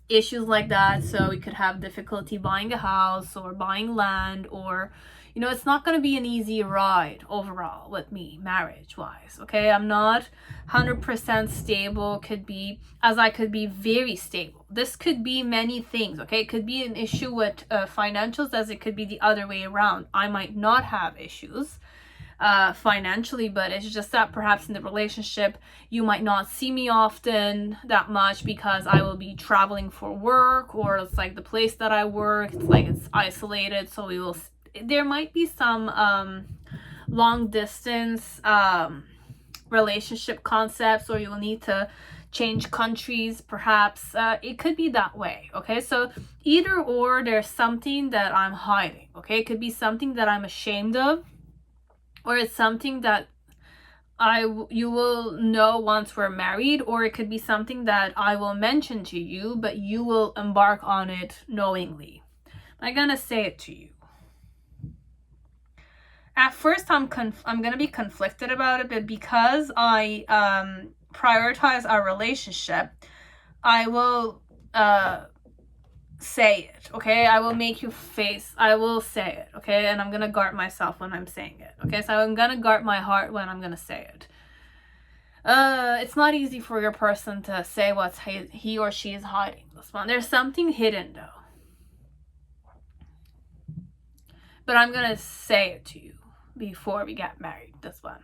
issues like that, so we could have difficulty buying a house or buying land, or you know, it's not going to be an easy ride overall with me marriage wise. Okay, I'm not 100% stable, could be, as I could be very stable. This could be many things. Okay, it could be an issue with financials, as it could be the other way around. I might not have issues financially, but it's just that perhaps in the relationship you might not see me often that much because I will be traveling for work, or it's like the place that I work, it's like it's isolated, so there might be some long distance relationship concepts, or you will need to change countries perhaps. It could be that way. Okay, so either or, there's something that I'm hiding. Okay, it could be something that I'm ashamed of, or it's something that you will know once we're married, or it could be something that I will mention to you, but you will embark on it knowingly. I'm gonna say it to you. At first, I'm gonna be conflicted about it, but because I prioritize our relationship, I will say it. Okay, I will make you face, I will say it. Okay, and I'm gonna guard myself when I'm saying it. Okay, so I'm gonna guard my heart when I'm gonna say it. It's not easy for your person to say what he or she is hiding. This one, there's something hidden though, but I'm gonna say it to you before we get married. This one,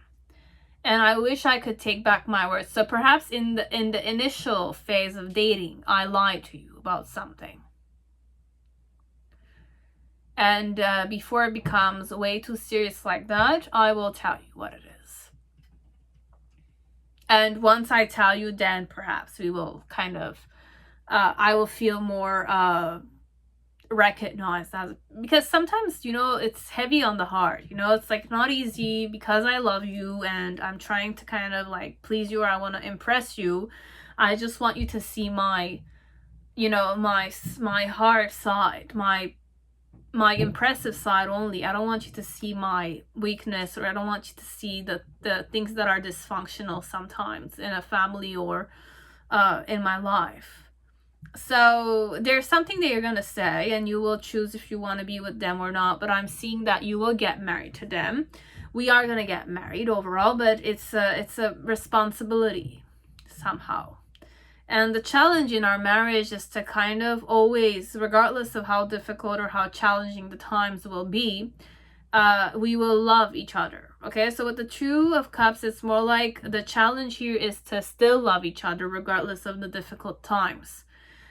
and I wish I could take back my words. So perhaps in the initial phase of dating, I lied to you about something. And before it becomes way too serious like that, I will tell you what it is. And once I tell you, then perhaps we will kind of, I will feel more recognized as, because sometimes, you know, it's heavy on the heart. You know, it's like not easy because I love you and I'm trying to kind of like please you, or I want to impress you. I just want you to see my, you know, my heart side, my impressive side only. I don't want you to see my weakness, or I don't want you to see the things that are dysfunctional sometimes in a family or in my life. So there's something that you're gonna say, and you will choose if you want to be with them or not, but I'm seeing that you will get married to them. We are gonna get married overall, but it's a responsibility somehow. And the challenge in our marriage is to kind of always, regardless of how difficult or how challenging the times will be, we will love each other. Okay, so with the Two of Cups, it's more like the challenge here is to still love each other regardless of the difficult times,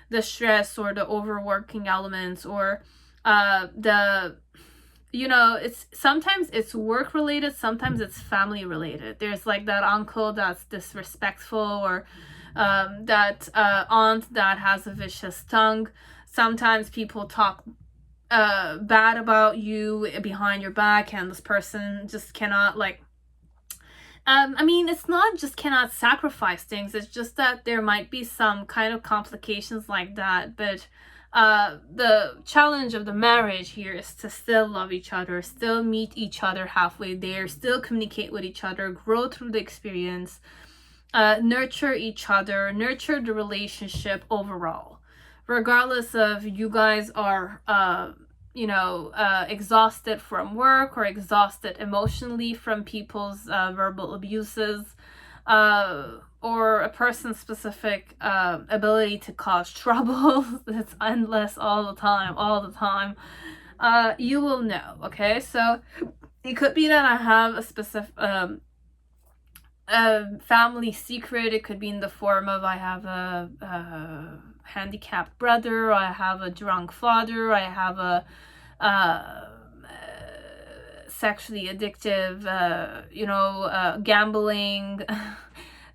the stress or the overworking elements, or you know, it's sometimes it's work related, sometimes it's family related. There's like that uncle that's disrespectful, or that aunt that has a vicious tongue. Sometimes people talk bad about you behind your back, and this person just cannot like I mean, it's not just cannot sacrifice things, it's just that there might be some kind of complications like that. But the challenge of the marriage here is to still love each other, still meet each other halfway there, still communicate with each other, grow through the experience, nurture each other, nurture the relationship overall, regardless of you guys are you know, exhausted from work or exhausted emotionally from people's verbal abuses. or a person specific ability to cause trouble that's endless all the time, you will know. Okay, so it could be that I have a specific family secret. It could be in the form of I have a handicapped brother, I have a drunk father, I have a sexually addictive, gambling,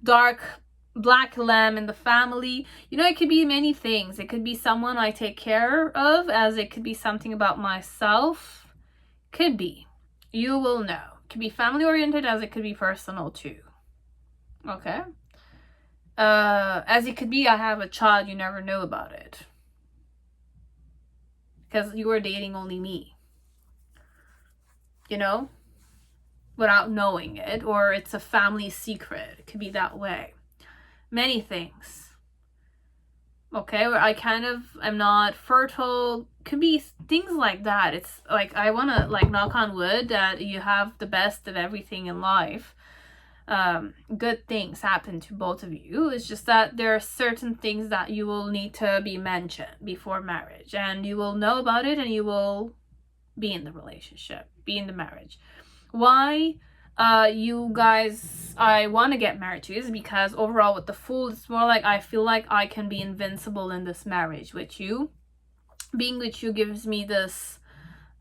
black lamb in the family. It could be many things. It could be someone I take care of, as it could be something about myself. Could be. You will know. It could be family oriented, as it could be personal too. Okay? As it could be I have a child, you never know about it. Because you were dating only me. Without knowing it, or it's a family secret. It could be that way. Many things. Okay, where I kind of am not fertile. Could be things like that. It's like I want to knock on wood that you have the best of everything in life. Good things happen to both of you. It's just that there are certain things that you will need to be mentioned before marriage, and you will know about it, and you will be in the relationship, be in the marriage. Why you guys I want to get married to is because overall with the Fool, it's more like I feel like I can be invincible in this marriage with you. Being with you gives me this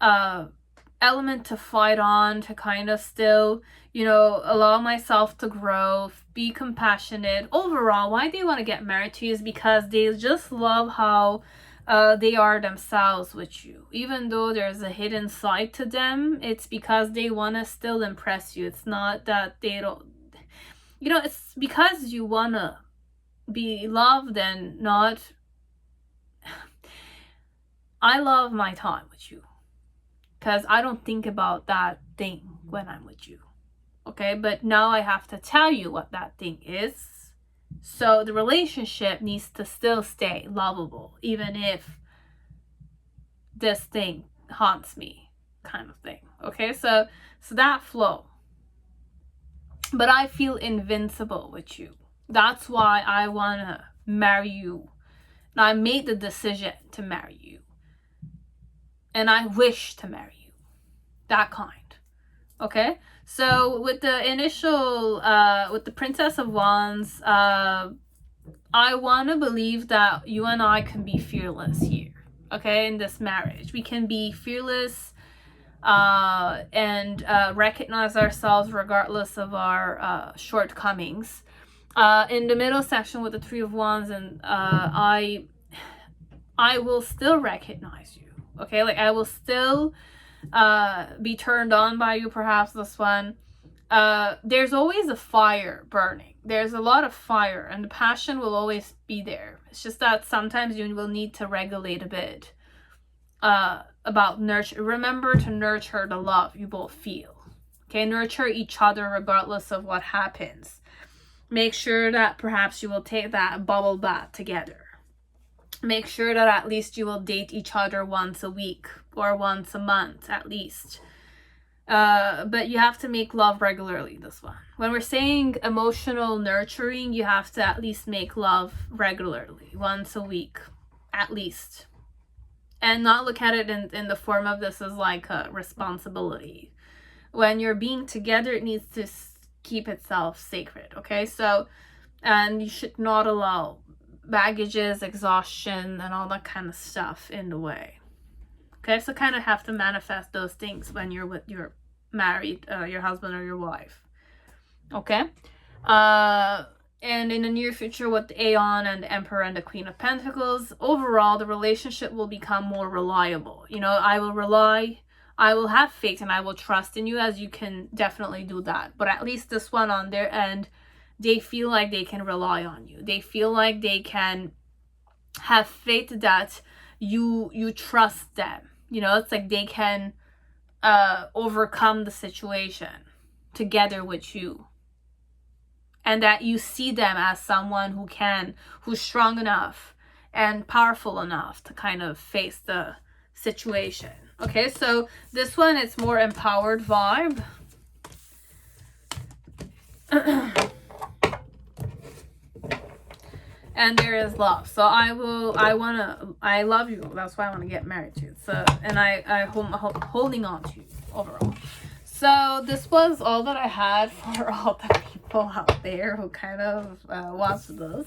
element to fight on, to kind of still, allow myself to grow, be compassionate. Overall, why they want to get married to you is because they just love how they are themselves with you. Even though there's a hidden side to them, it's because they want to still impress you. It's not that they don't, it's because you want to be loved and not. I love my time with you because I don't think about that thing when I'm with you. Okay, but now I have to tell you what that thing is. So the relationship needs to still stay lovable, even if this thing haunts me, kind of thing. Okay, so that flow. But I feel invincible with you. That's why I want to marry you. And I made the decision to marry you. And I wish to marry you. That kind. Okay? So with the initial, with the Princess of Wands, I want to believe that you and I can be fearless here. Okay? In this marriage. We can be fearless and recognize ourselves regardless of our shortcomings. In the middle section with the Three of Wands, and I will still recognize you. Okay? I will still be turned on by you, perhaps this one. There's always a fire burning. There's a lot of fire, and the passion will always be there. It's just that sometimes you will need to regulate a bit about nurture. Remember to nurture the love you both feel. Okay, nurture each other regardless of what happens. Make sure that perhaps you will take that bubble bath together. Make sure that at least you will date each other once a week or once a month at least. But you have to make love regularly, this one. When we're saying emotional nurturing, you have to at least make love regularly, once a week, at least. And not look at it in the form of this as like a responsibility. When you're being together, it needs to keep itself sacred, okay? So, and you should not allow baggages, exhaustion, and all that kind of stuff in the way. Okay, so kind of have to manifest those things when you're with your married, your husband or your wife. Okay? And in the near future with the Aeon and the Emperor and the Queen of Pentacles, overall the relationship will become more reliable. I will have faith and I will trust in you, as you can definitely do that. But at least this one on their end, they feel like they can rely on you. They feel like they can have faith that you trust them. It's like they can overcome the situation together with you. And that you see them as someone who's strong enough and powerful enough to kind of face the situation. Okay, so this one, it's more empowered vibe. and there is love. So I love you. That's why I want to get married to you. So, and I'm holding on to you overall. So this was all that I had for all the people out there who kind of watched this.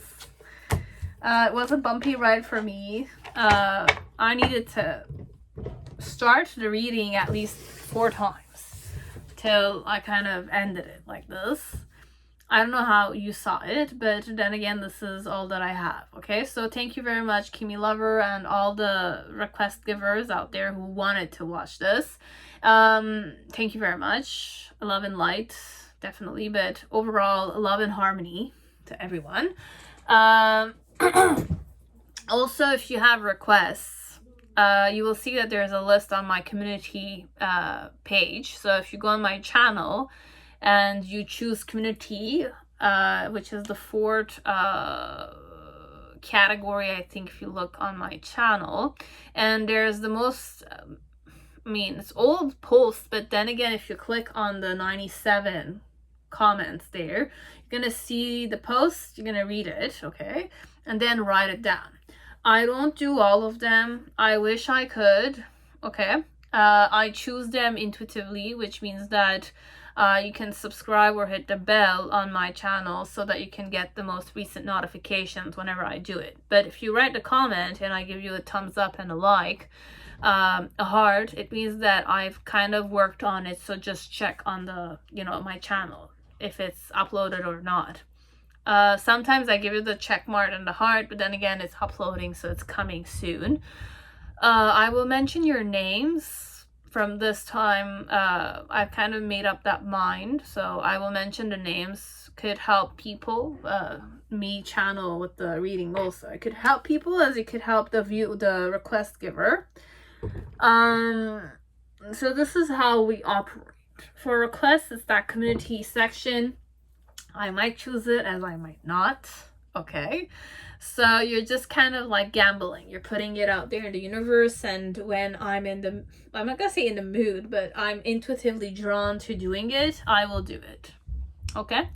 It was a bumpy ride for me. I needed to start the reading at least 4 times till I kind of ended it like this. I don't know how you saw it, but then again, this is all that I have. Okay, so thank you very much, Kimi Lover, and all the request givers out there who wanted to watch this. Thank you very much. Love and light, definitely, but overall, love and harmony to everyone. Also, if you have requests, you will see that there's a list on my community page. So if you go on my channel and you choose community, which is the 4th category, I think, if you look on my channel, and there's the most, it's old posts, but then again, if you click on the 97 comments there, you're gonna see the post, you're gonna read it, okay, and then write it down. I don't do all of them. I wish I could, okay. I choose them intuitively, which means that you can subscribe or hit the bell on my channel so that you can get the most recent notifications whenever I do it. But if you write the comment and I give you a thumbs up and a like, a heart, it means that I've kind of worked on it. So just check on the, my channel if it's uploaded or not. Sometimes I give you the check mark and the heart, but then again, it's uploading, so it's coming soon. I will mention your names from this time. I've kind of made up that mind, so I will mention the names. Could help people. Me channel with the reading also. It could help people as it could help the request giver. So this is how we operate. For requests, it's that community section. I might choose it as I might not. Okay, so you're just kind of like gambling. You're putting it out there in the universe, and when I'm not gonna say in the mood, but I'm intuitively drawn to doing it, I will do it. Okay,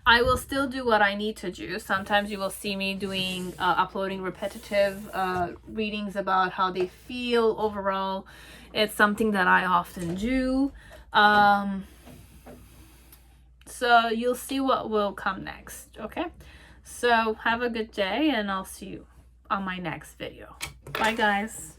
I will still do what I need to do. Sometimes you will see me doing uploading repetitive readings about how they feel overall. It's something that I often do. So you'll see what will come next, okay? So have a good day, and I'll see you on my next video. Bye, guys.